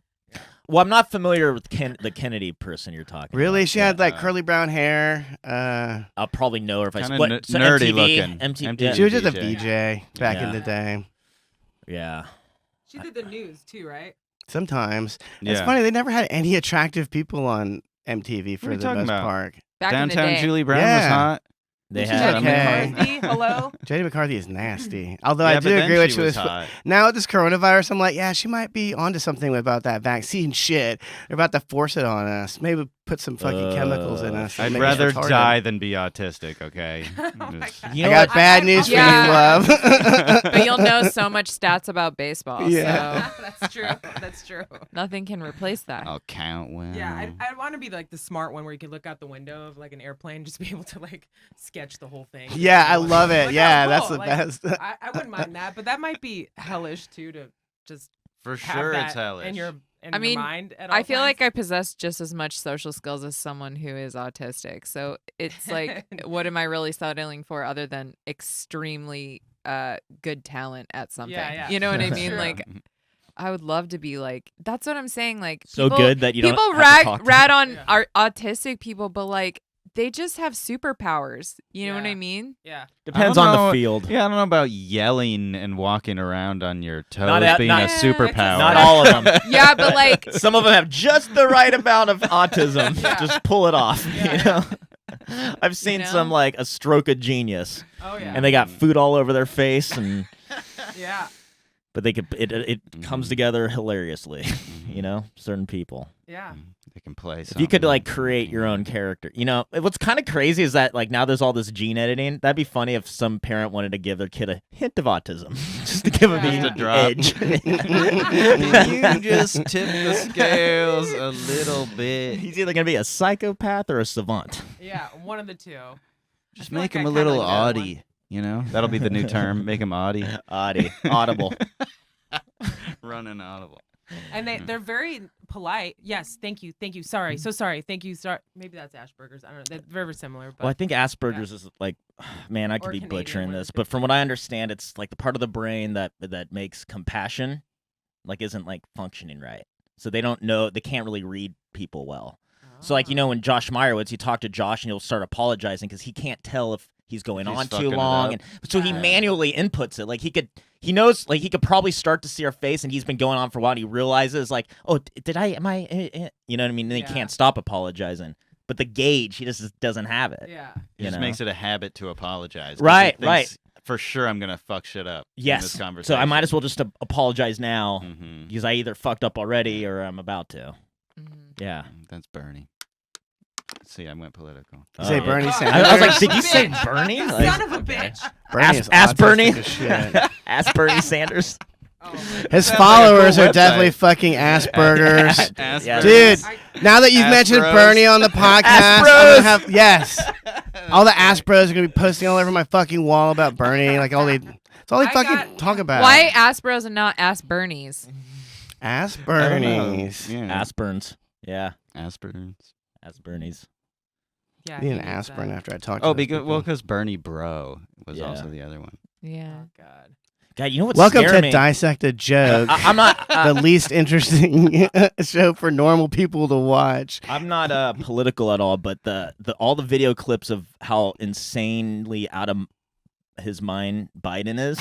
Well, I'm not familiar with the Kennedy person you're talking Really? about. She had like Yeah. curly brown hair. I'll probably know her if I Kinda what, n- so nerdy MTV? looking. MTV. MTV. She was just a VJ. VJ back in Yeah. the day. Yeah. She did the news too, right? Sometimes. Yeah. It's funny, they never had any attractive people on MTV for are you the talking most about? part. Back in the Downtown day. Julie Brown was Yeah. hot. They She's had. okay. McCarthy, hello. JD McCarthy is nasty. Although Yeah, I but do then agree with she you. was hot. Now with this coronavirus, I'm like, yeah, she might be onto something about that vaccine shit. They're about to force it on us. Maybe put some fucking chemicals in us. and I'd make us rather retarded. die than be autistic, okay? Oh my Just- God. You I know got what? bad news Yeah. for you, love. But you'll know so much stats about baseball. Yeah. So That's true. That's true. nothing can replace that. I'll count well. Yeah, I want to be like the smart one where you can look out the window of like an airplane, just be able to like sketch the whole thing. Yeah, I love it. Like, Yeah, oh, that's cool. the Like, best. I wouldn't mind that, but that might be hellish too to just For have sure, that it's hellish. in your in I your mean, mind. At all I feel times. like I possess just as much social skills as someone who is autistic. So it's like, what am I really settling for other than extremely good talent at something? yeah. You know what I That's mean? true. Like, I would love to be like, that's what I'm saying. Like, So people, good that you don't people have to talk to rat them. on Yeah. our autistic people, but like, they just have superpowers. You know what Yeah. I mean? yeah. Depends I don't on know- the field. Yeah, I don't know about yelling and walking around on your toes Not being not- a superpower. Not all of them. Yeah, but like, Some of them have just the right amount of autism. Yeah. Just pull it off. Yeah, you know. I've seen know? some like a stroke of genius, Oh yeah. and they got food all over their face, and yeah. but they could it comes together hilariously. You know, certain people. Yeah. They can play. If you could something. like create your own character, you know, what's kind of crazy is that like now there's all this gene editing. That'd be funny if some parent wanted to give their kid a hint of autism, just to give him Yeah. the Just a drop. edge. Can you just tip the scales a little bit? He's either gonna be a psychopath or a savant. Yeah. One of the two. Just feel make like him I a kinda little like that one. Audi. You know, that'll be the new term. Make him Audi. Audible. Running audible. And they're very polite. Yes, thank you. Sorry, so sorry. Thank you. Sorry. Maybe that's Asperger's. I don't know. They're very similar. But Well, I think Asperger's is like, man, I could Or be Canadian, butchering one of this, the but two. from what I understand, it's like the part of the brain that makes compassion, like isn't like functioning right. So they don't know, they can't really read people well. So like, you know, when Josh Meyerowitz, you talk to Josh and he'll start apologizing because he can't tell if he's going He's on fucking too it long, up. and so he Yeah. manually inputs it. Like he knows, like he could probably start to see her face, and he's been going on for a while. And he realizes, like, oh, you know what I mean? And he Yeah. can't stop apologizing. But the gauge, he just doesn't have it. Yeah. He You just know? makes it a habit to apologize. 'cause Right, he right. thinks, For sure, I'm gonna fuck shit up. In Yes. this conversation. So I might as well just apologize now Mm-hmm. because I either fucked up already or I'm about to. Mhm. Yeah. That's Bernie. See, I went political. You say Bernie I Sanders? was like, did you say Bernie? Like, Son of a bitch. Bernie is ask autistic Bernie. as shit. Ask Bernie Sanders. His Sounds like a followers cool are definitely website. fucking Asperger's. Asperger's. Dude, now that you've mentioned Aspros. Bernie on the podcast, I'm Aspros. gonna have all the Aspros are gonna be posting all over my fucking wall about Bernie. Like it's all they I fucking got- talk about. Why Aspros and not Ask Bernies? Ask I don't know. Bernie's. Yeah. Asperns. Yeah. Asperger's. Aspernies. Yeah. Need he an needs aspirin that. after I talk to Oh, those people. because Bernie Bro was Yeah. also the other one. Yeah. Oh God. God, you know what's Welcome to scaring me? Dissect a Joke, I'm not. the least interesting show for normal people to watch. I'm not political at all, but the all the video clips of how insanely out of his mind Biden is,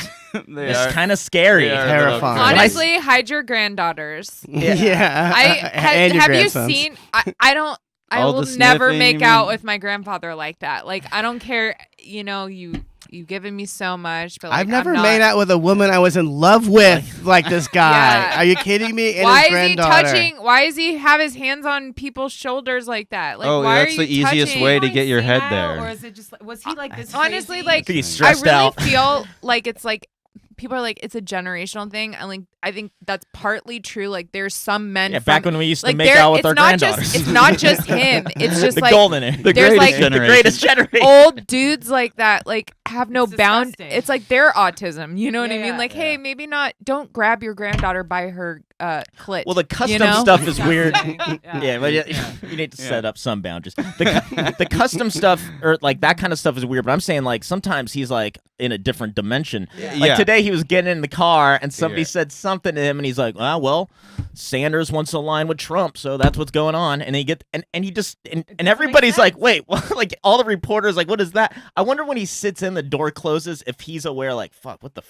They it's are- kind of scary. they are Terrifying. little- Honestly, hide your granddaughters. Yeah. have And your you grandsons. seen? I don't. I All will the never sniffing, make you out mean? with my grandfather like that. Like I don't care. You know, you've given me so much, but like, I've never I'm made not, out with a woman I was in love with like this guy. Yeah. Are you kidding me? And Why his is he granddaughter. touching? Why is he have his hands on people's shoulders like that? Like, Oh, why that's are you the easiest touching? way to get your head Senile, there. Or is it just like, was he like this? Honestly, crazy? like, He's I stressed really out. feel like it's like people are like it's a generational thing. I think that's partly true. Like there's some men. Yeah, from, back when we used to like make there- out with it's our not granddaughters. It's not just him. It's just the like golden age. The there's, greatest like, the the generation. greatest generation. old dudes like that. Like have no It's bound. disgusting. It's like their autism. You know what I mean? Yeah. Like hey, maybe not. Don't grab your granddaughter by her clit. Well, the custom you know? stuff is weird. Disgusting. Yeah, but you need to set up some boundaries. The custom stuff or like that kind of stuff is weird. But I'm saying like sometimes he's like in a different dimension. Like Yeah. today he was getting in the car and somebody Yeah. said something to him and he's like, well, Sanders wants to align with Trump, so that's what's going on. And he and he just and doesn't everybody's make like, sense. wait, what? Like all the reporters like, what is that? I wonder when he sits in, the door closes, if he's aware like, fuck, what the.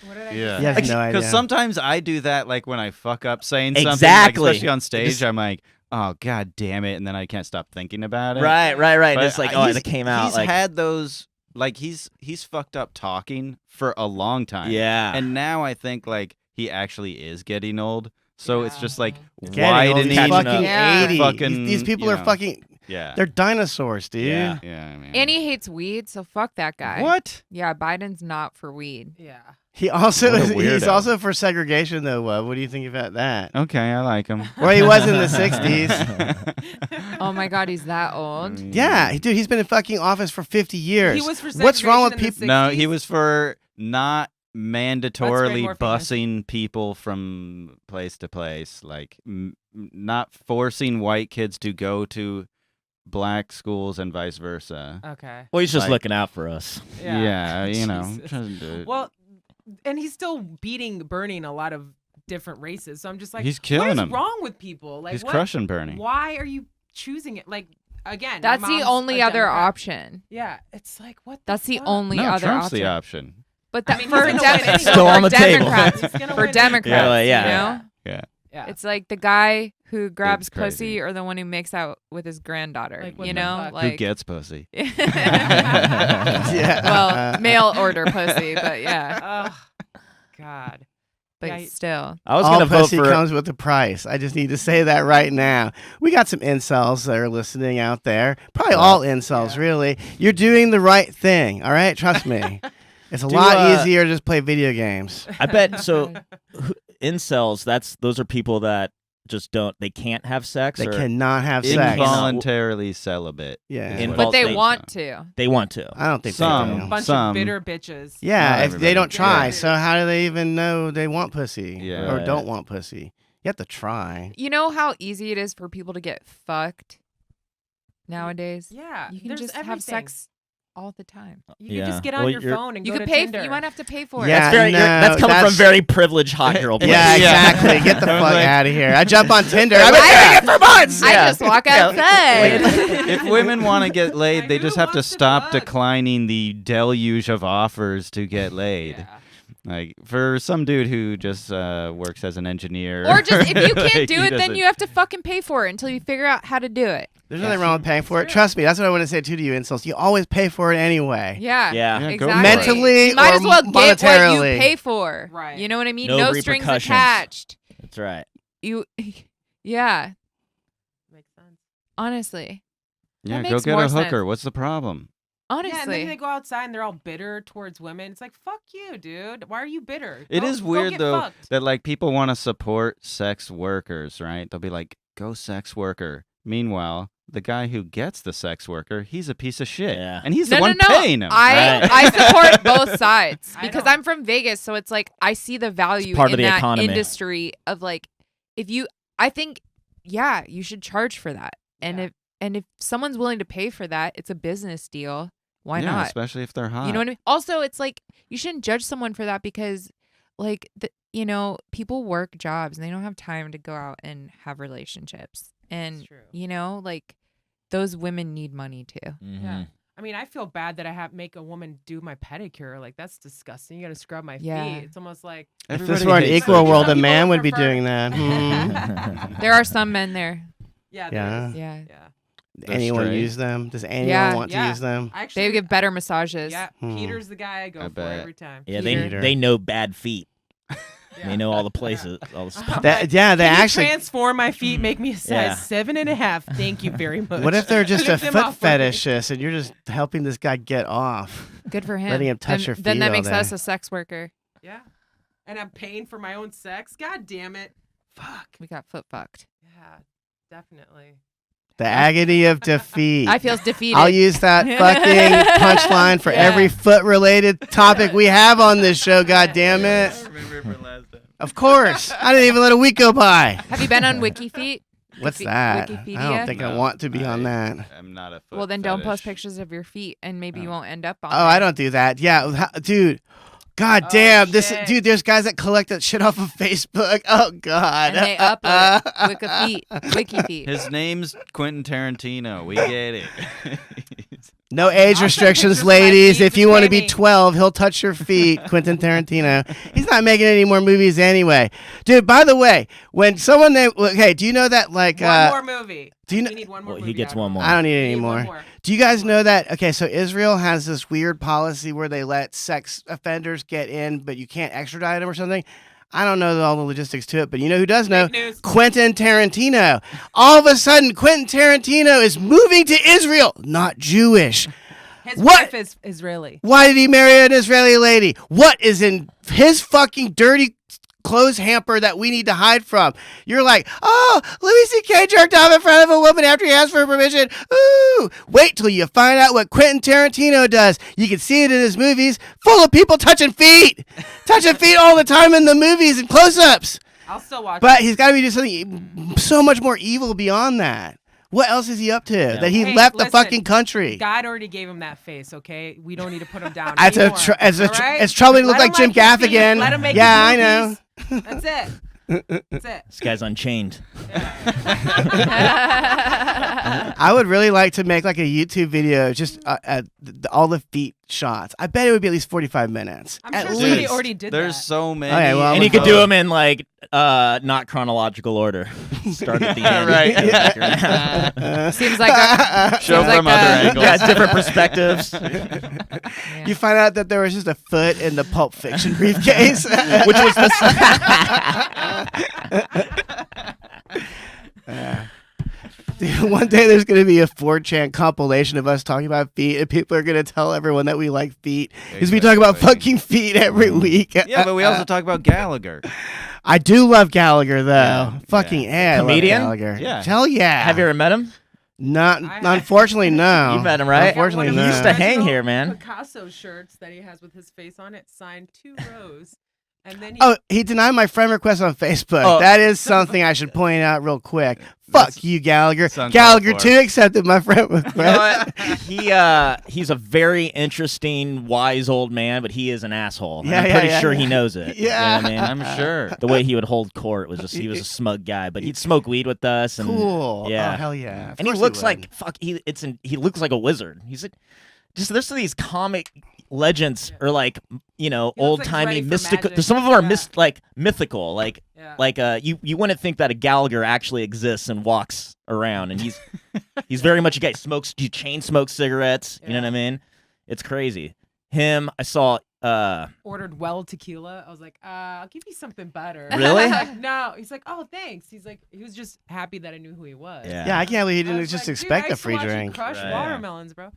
What did I Yeah. just He has say? no idea. Because sometimes I do that, like when I fuck up saying something, Exactly. like, especially on stage. Just- I'm like, oh god damn it, and then I can't stop thinking about it. Right. But And it's like, he's- it came out. He's Like, had those, like he's fucked up talking for a long time. yeah. And now I think like he actually is getting old, so it's just like Getting old, widening. he's Catching fucking up. Yeah. 80. Fucking, These people you are know. fucking. Yeah. They're dinosaurs, dude. Yeah. Yeah. Man. and he hates weed, so fuck that guy. What? Yeah, Biden's not for weed. Yeah. He also What a he's weirdo. also for segregation though. What do you think about that? Okay, I like him. Well, he was in the '60s. Oh my god, he's that old. Yeah, dude, he's been in fucking office for 50 years. He was for What's wrong with segregation in the people? No, he 60s? was for not mandatorily more famous? busing people from place to place, like not forcing white kids to go to black schools and vice versa. Okay. well, he's just like- looking out for us. Yeah, you know. Jesus. trying to- Well, and he's still burning a lot of different races. So I'm just like, He's killing what is them. wrong with people? Like, He's what, crushing Bernie. Why are you choosing it? Like, again, That's my the mom's only a other Democrat. option. Yeah, it's like what? That's the fuck? only No, other Trump's option. the option. But I that mean, for, he's gonna win anyway. Still on the table. Democrats, He's gonna for win Democrats, Yeah, like, yeah. you know, Yeah. it's like the guy who grabs crazy. pussy or the one who makes out with his granddaughter. Like, what you the know, fuck? like Who gets pussy? Yeah. well, mail order pussy, but yeah, Oh, God. but Yeah, still. I was All gonna vote pussy for. comes with a price. I just need to say that right now. We got some incels that are listening out there. Probably all incels, Yeah. really. You're doing the right thing, all right? Trust me. It's a Do, lot easier to just play video games. I bet so. Incels. Those are people that just they can't have sex. They or cannot have sex. Involuntarily celibate. Yeah. is In- what But it they is. want to. they want to. I don't think Some. they do. Bunch Some. of bitter bitches. Yeah, Not if everybody. they don't try, Yeah. so how do they even know they want pussy Yeah. or Right. don't want pussy? You have to try. You know how easy it is for people to get fucked nowadays? Yeah. You can there's just have everything. sex all the time. You can Yeah. just get on Well, your you're- phone and You go could to pay. Tinder. You might have to pay for it. Yeah. That's coming from that's- very privileged hot girl. Boys. Yeah, Yeah. exactly. Get the I was fuck like- out of here. I jump on Tinder. I've been Yeah. doing it for months. I Yeah. just walk Yeah. outside. If women want to get laid, they Who just have to wants to stop fuck? declining the deluge of offers to get laid. Yeah. Like for some dude who just works as an engineer, Or just if you can't like, do he it, then doesn't- you have to fucking pay for it until you figure out how to do it. There's nothing wrong with paying for it. Trust me. That's what I want to say too to you insults. You always pay for it anyway. Yeah. Yeah. Yeah, go Exactly. for it. Mentally you might or as well get what you monetarily. pay for. Right. You know what I mean? No No strings repercussions. attached. That's right. You, yeah. Makes sense. Honestly, Yeah, go makes get more a hooker. sense. What's the problem? Yeah, and then Honestly. they go outside and they're all bitter towards women. It's like, fuck you, dude. Why are you bitter? It Go- is go weird get though fucked. that like people want to support sex workers, right? They'll be like, "Go sex worker." Meanwhile, the guy who gets the sex worker, he's a piece of shit, Yeah. and he's No, the one no, no. paying him. I Right. I support both sides I because know. I'm from Vegas, so it's like I see the value part of in the that economy. industry of like I think you should charge for that. And Yeah. if someone's willing to pay for that, it's a business deal. Why yeah, not? especially if they're hot. You know what I mean? Also, it's like you shouldn't judge someone for that because like people work jobs and they don't have time to go out and have relationships. And true. like those women need money too. Mhm. Yeah. I mean, I feel bad that I make a woman do my pedicure. Like, that's disgusting. You got to scrub my Yeah. feet. It's almost like If this Everybody were an hates equal that world, job. a man would be People prefer- doing that. There are some men there. yeah, Yeah. there is. Yeah. Yeah. Does anyone straight. use them? Does anyone Yeah. want to Yeah. use them? I actually They give better massages. Yeah, Hmm. Peter's the guy I go I for bet. every time. Yeah, Peter. they know bad feet. Yeah. They know all the places, all the spots. That, yeah, they Can you actually. transform my feet, make me a size Yeah. 7.5. Thank you very much. What if they're just a Lift them foot off for me. fetishist and you're just helping this guy get off? Good for him. Letting him touch then, your Then feet that all makes day. us a sex worker. Yeah, and I'm paying for my own sex. God damn it. Fuck. We got foot fucked. Yeah, definitely. The agony of defeat. I feel defeated. I'll use that fucking punchline for Yeah. every foot-related topic we have on this show. God damn it! Of course, I didn't even let a week go by. Have you been on WikiFeet? What's Wiki- that? I Wikipedia? don't think I No, want to be on that. I'm not a foot Well, then don't post fetish. pictures of your feet, and maybe you Oh. won't end up on. Oh, there. I don't do that. Yeah, dude. God Oh, damn, shit. there's guys that collect that shit off of Facebook. Oh God. And they upload it. WikiFeet. His name's Quentin Tarantino. We get it. No age I'll take restrictions, pictures of my ladies. feet, If just you want to pay be me. 12, he'll touch your feet. Quentin Tarantino. He's not making any more movies anyway. Dude, by the way, when someone named, hey, do you know that like One more movie. do you We know- need one more Well, movie. he gets Adam. one more. I don't need We any need one more. more. Do you guys know that? Okay, so Israel has this weird policy where they let sex offenders get in, but you can't extradite them or something. I don't know all the logistics to it, but you know who does know? Fake news. Quentin Tarantino. All of a sudden, Quentin Tarantino is moving to Israel, not Jewish. His What? wife is Israeli. Why did he marry an Israeli lady? What is in his fucking dirty clothes hamper that we need to hide from? You're like, oh, Louis C.K. jerked off in front of a woman after he asked for permission. Ooh, wait till you find out what Quentin Tarantino does. You can see it in his movies, full of people touching feet all the time in the movies and close-ups. I'll still watch But it. he's got to be doing something so much more evil beyond that. What else is he up to? That he Hey, left the listen, fucking country. God already gave him that face, okay? We don't need to put him down It's anymore. it's troubling to look Let him like Jim his feet. Gaffigan. Let him make Yeah, his I know. movies. That's it. That's it. This guy's unchained. I would really like to make like a YouTube video just all the feet shots. I bet it would be at least 45 minutes. I'm at sure least. somebody already did There's that. so many. Okay, well, And I'm he could gonna- do them in like not chronological order. Start at the end. Right. Seems like a, Show seems like from other a- angles. Yeah, different perspectives. You find out that there was just a foot in the Pulp Fiction briefcase. Which was the Dude, one day there's going to be a 4chan compilation of us talking about feet, and people are going to tell everyone that we like feet because we talk about Exactly. fucking feet every week. Yeah, but we also talk about Gallagher. I do love Gallagher though. Yeah, Fucking yeah. I love Comedian? Gallagher. Yeah. Hell yeah. Have you ever met him? Not, I- unfortunately, no. You met him, right? Unfortunately, He no. used to hang here, man. Picasso shirts that he has with his face on it, signed 2 rows. And then he Oh, he denied my friend request on Facebook. Oh. That is something I should point out real quick. Fuck you, Gallagher. It's uncalled Gallagher for. too accepted my friend request. You know what? He's a very interesting, wise old man, but he is an asshole. And Yeah, I'm yeah, pretty yeah, sure yeah. he knows it. You know Yeah. what I mean? I'm sure. The way he would hold court was just he was a smug guy, but he'd smoke weed with us. And, Cool. Yeah. Oh, hell yeah. Of And he course looks would. like fuck. He looks like a wizard. He's like, just there's these comic legends or like He looks old like timey ready for mystical. magic. Some of them are Yeah. mythical. Like yeah. you wouldn't think that a Gallagher actually exists and walks around, and he's very much a guy. He chain smokes cigarettes. You know what I mean? It's crazy. Him, I saw ordered well tequila. I was like, I'll give you something better. Really? He's like, no. He's like, oh, thanks. He's like, he was just happy that I knew who he was. Yeah, I can't believe he I didn't was just like, expect dude, I a used to free watch you drink. Crush Right. watermelons, bro.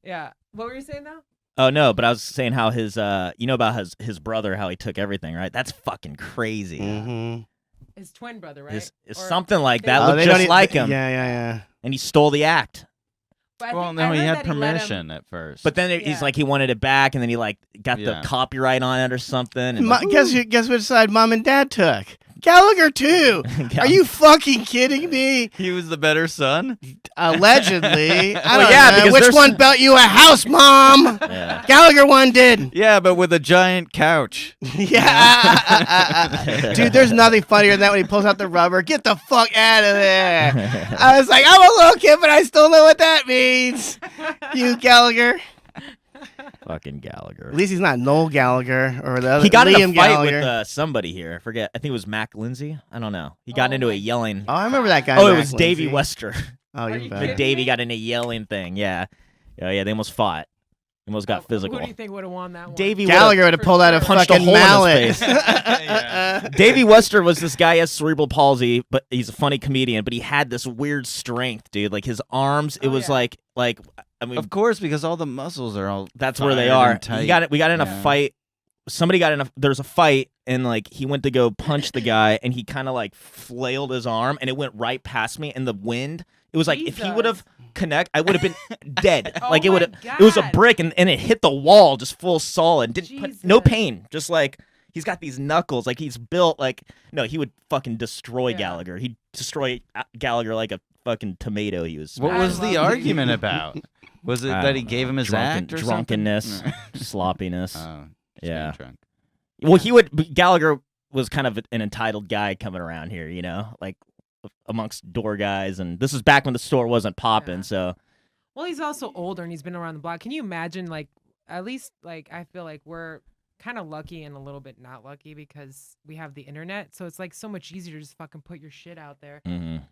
Yeah. What were you saying now? Oh no, but I was saying how his you know about his brother, how he took everything, right? That's fucking crazy. Mm-hmm. His twin brother, right? It's Or- something like they that. were- Looked they don't just like him. Yeah. And he stole the act. But I Well, think- no, I he heard had that let him- permission at first. But then he's Yeah. like he wanted it back, and then he like got Yeah. the copyright on it or something. And like, Guess which side Mom and Dad took? Gallagher too. Are you fucking kidding me? he was the better son. Allegedly. I Well, don't yeah, know. because Which there's- one built you a house, Mom? Yeah. Gallagher one did. Yeah, but with a giant couch. Yeah. Dude, there's nothing funnier than that when he pulls out the rubber. Get the fuck out of there. I was like, I'm a little kid, but I still know what that means. You Gallagher. Fucking Gallagher. At least he's not Noel Gallagher or the other He got Liam in a fight Gallagher. with somebody here. I forget. I think it was Mac Lindsay. I don't know. He got Oh into a my- yelling. Oh, I remember that guy. Oh, it Mac was Davy Lindsay. Wester. Oh, Are you're you better. kidding? Davy got in a yelling thing. Yeah. They almost fought. Almost got physical. Who do you think would have won that one? Davy Gallagher would have For pulled out a sure. Punched a fucking hole in his mallet. face. Yeah. Davy Wester was this guy, he has cerebral palsy, but he's a funny comedian, but he had this weird strength, dude. Like his arms, it Oh, was yeah. like I mean Of course, because all the muscles are all. that's where they fired are. and tight. We got in a Yeah. fight. Somebody got in a there's a fight and like he went to go punch the guy and he kind of like flailed his arm and it went right past me in the wind. It was like if he would have I would have been dead. Oh like it my would have it was a God. brick and it hit the wall just full solid. Didn't put, no Jesus. pain. Just like he's got these knuckles like he's built like no, he would fucking destroy Yeah. Gallagher. He'd destroy Gallagher like a fucking tomato he was. What I was the love argument about? Was it I that he don't gave know. him his act or drunkenness, something? sloppiness. Oh, Yeah. drunk. Well, Gallagher was kind of an entitled guy coming around here, you know, like amongst door guys. And this was back when the store wasn't popping. Yeah. So Well, he's also older and he's been around the block. Can you imagine, like, at least, like, I feel like we're kind of lucky and a little bit not lucky because we have the internet. So it's, like, so much easier to just fucking put your shit out there.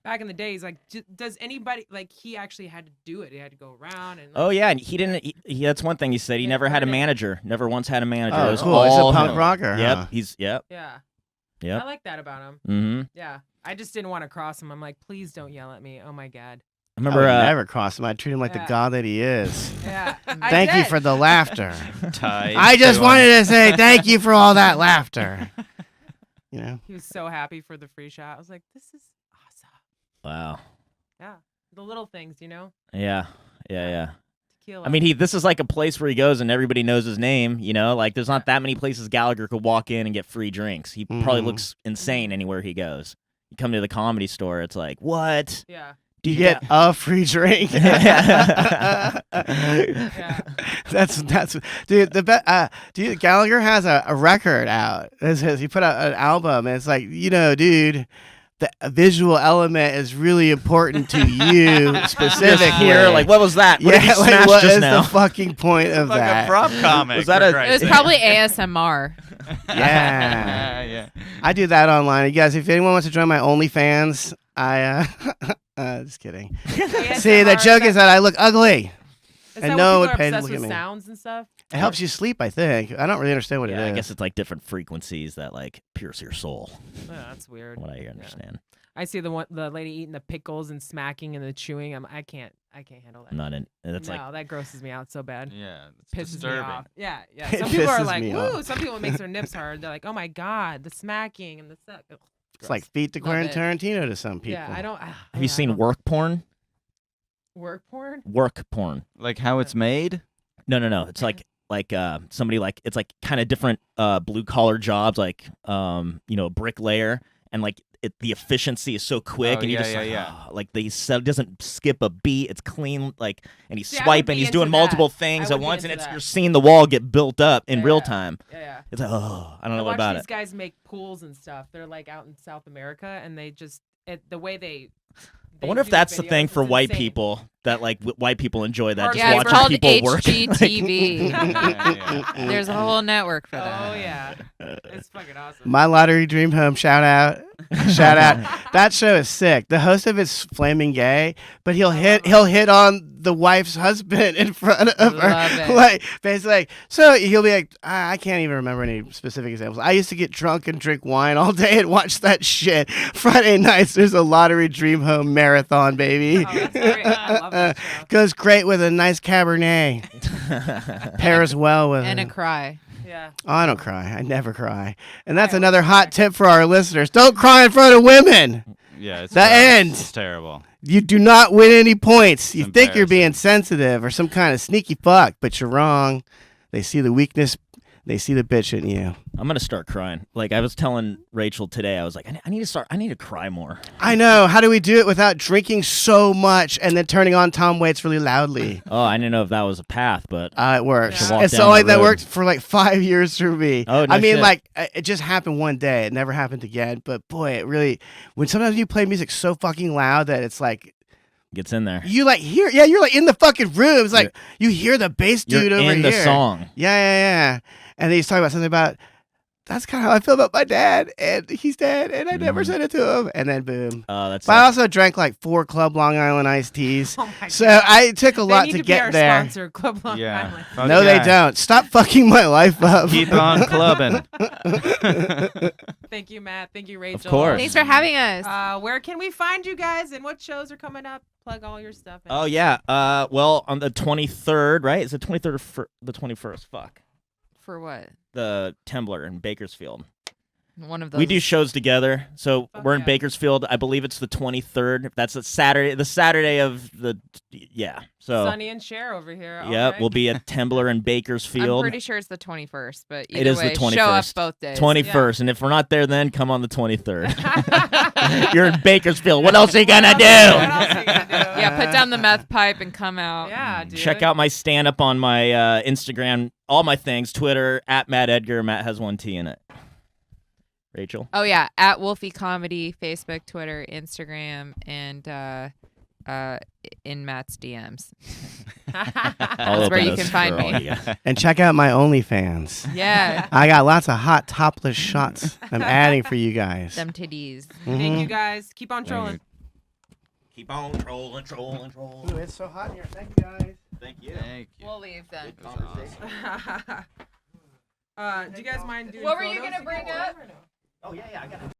Back in the days, like, does anybody, like, he actually had to do it. He had to go around and, like, oh yeah, and he didn't. He, that's one thing he said. He Yeah, never had a earn it. manager. Never once had a manager. Oh, It was cool. He's a all punk him. rocker, Yep. huh? He's yeah. Yep. I like that about him. Mm-hmm. Yeah. I just didn't want to cross him. I'm like, please don't yell at me. Oh, my God. I I remember. would never cross him. I treat him like the Yeah. god that he is. Yeah. Thank you for the laughter. Tied I just to wanted to say thank you for all that laughter. You know? He was so happy for the free shot. I was like, this is awesome. Wow. Yeah. The little things, you know? Yeah. Yeah. Tequila. I mean, this is like a place where he goes and everybody knows his name. You know, like there's not that many places Gallagher could walk in and get free drinks. He probably Mhm. looks insane anywhere he goes. You come to the Comedy Store, it's like, what? Yeah. Do you get a free drink? Yeah. That's dude. Dude, Gallagher has a record out. He put out an album, and it's like, you know, dude, the visual element is really important to you specifically. here, like, what was that? What did he yeah, like smash what just is now? the fucking point of like that? a prop comic. Was that for a- It Christ's was sake. probably ASMR. Yeah. yeah. I do that online. You guys, if anyone wants to join my OnlyFans, I just kidding. See, the joke is that I look ugly. Is and that no when one people are paid to obsessed look at with me. sounds and stuff? It helps you sleep, I think. I don't really understand what Yeah, it I is. guess it's like different frequencies that like pierce your soul. Oh, that's weird. From what I understand. I see the lady eating the pickles and smacking and the chewing. I can't handle that. I'm not in. That's no, that that grosses me out so bad. Yeah, it's Pisses disturbing. me off. Yeah. It Some people are pisses like, me "Ooh." off. Some people it makes their nips hard. They're like, "Oh my god, the smacking and the suck." Ugh, It's like gross. feet to Love Quentin it. Tarantino to some people. Yeah, I don't. Have you seen work porn? work porn? Work porn. Like how it's made. No. It's like somebody like it's like kind of different blue collar jobs like a bricklayer and like the efficiency is so quick Oh, and you yeah, just yeah, like, yeah. like they said it doesn't skip a beat. It's clean like and he's See, I would swiping. be He's into doing multiple that. things I at would be once and into it's that. you're seeing the wall get built up in Yeah, real yeah. time. Yeah. It's like I don't know I watch about these it. guys make pools and stuff. They're like out in South America, and they just the way they. I wonder if do that's the videos, thing for it's white insane. people that like white people enjoy that Hard just Yeah, it's labor. called watching people work. HGTV. Yeah. There's a whole network for that. Oh yeah, it's fucking awesome. My Lottery Dream Home, shout out. Shout out. That show is sick. The host of it's flaming gay, but he'll hit on the wife's husband in front of her. Love it. Like, basically, like, so he'll be like, I can't even remember any specific examples. I used to get drunk and drink wine all day and watch that shit. Friday nights, there's a Lottery Dream Home marathon, baby. Oh, that's great. I love that show. Goes great with a nice Cabernet. Pairs well with And a it. cry. Yeah. Oh, I don't cry. I never cry. And that's another hot tip for our listeners. Don't cry in front of women. Yeah, it's The gross. end. It's terrible. You do not win any points. You It's think you're being embarrassing. sensitive or some kind of sneaky fuck, but you're wrong. They see the weakness. They see the bitch in you. I'm gonna start crying. Like I was telling Rachel today, I was like, I need to cry more. I know. How do we do it without drinking so much and then turning on Tom Waits really loudly? Oh, I didn't know if that was a path, but It works. Should walk It's down only that that road. worked for like 5 years for me. Oh, no I mean, shit. like it just happened one day. It never happened again. But boy, it really. When sometimes you play music so fucking loud that it's like gets in there. you like hear. Yeah, you're like in the fucking room. It's like you hear the bass You're dude over in here. the song. Yeah. And then he's talking about something about. That's kind of how I feel about my dad, and he's dead, and I never said it to him. And then boom. That's. But I also drank like 4 Club Long Island iced teas. Oh my So God. I took a They lot need to be get our there. sponsor, Club Long Yeah. Island. Fuck No, they yeah. don't. Stop fucking my life up. Keep on clubbing. Thank you, Matt. Thank you, Rachel. course. Thanks for having us. Where can we find you guys and what shows are coming up? Plug all your stuff. in. Oh yeah. Well, on the 23rd, right? Is it 23rd or the 21st? Fuck. For what? The Tembler in Bakersfield. One of those. We do shows together. So Fuck we're in yeah. Bakersfield. I believe it's the 23rd. That's a Saturday. The Saturday of the So Sonny and Cher over here. yeah, Okay. we'll be at Tembler in I'm Bakersfield. pretty sure it's the 21st, but It either is the way, show up 21st. both days. 21st, and if we're not there, then come on the 23rd. You're in Bakersfield. What else are you What gonna else- do? what else are you gonna do? Yeah, put down the meth pipe and come out. Yeah, dude. Check out my stand up on my Instagram, all my things, Twitter at Matt Edgar. Matt has 1 T in it. Rachel. Oh yeah, at Wolfie Comedy, Facebook, Twitter, Instagram, and in Matt's DMs. I'll That's where open you those can find for all me. you guys. And check out my OnlyFans. Yeah, I got lots of hot topless shots I'm adding for you guys. them titties. Thank you Mhm. guys. Keep on Thank trolling. Keep on trolling. Ooh, it's so hot in here. Thank you guys. Thank you. Thank you. We'll leave then. This was awesome. Do you guys mind doing What were you photos gonna bring together? up? Oh yeah, I got it.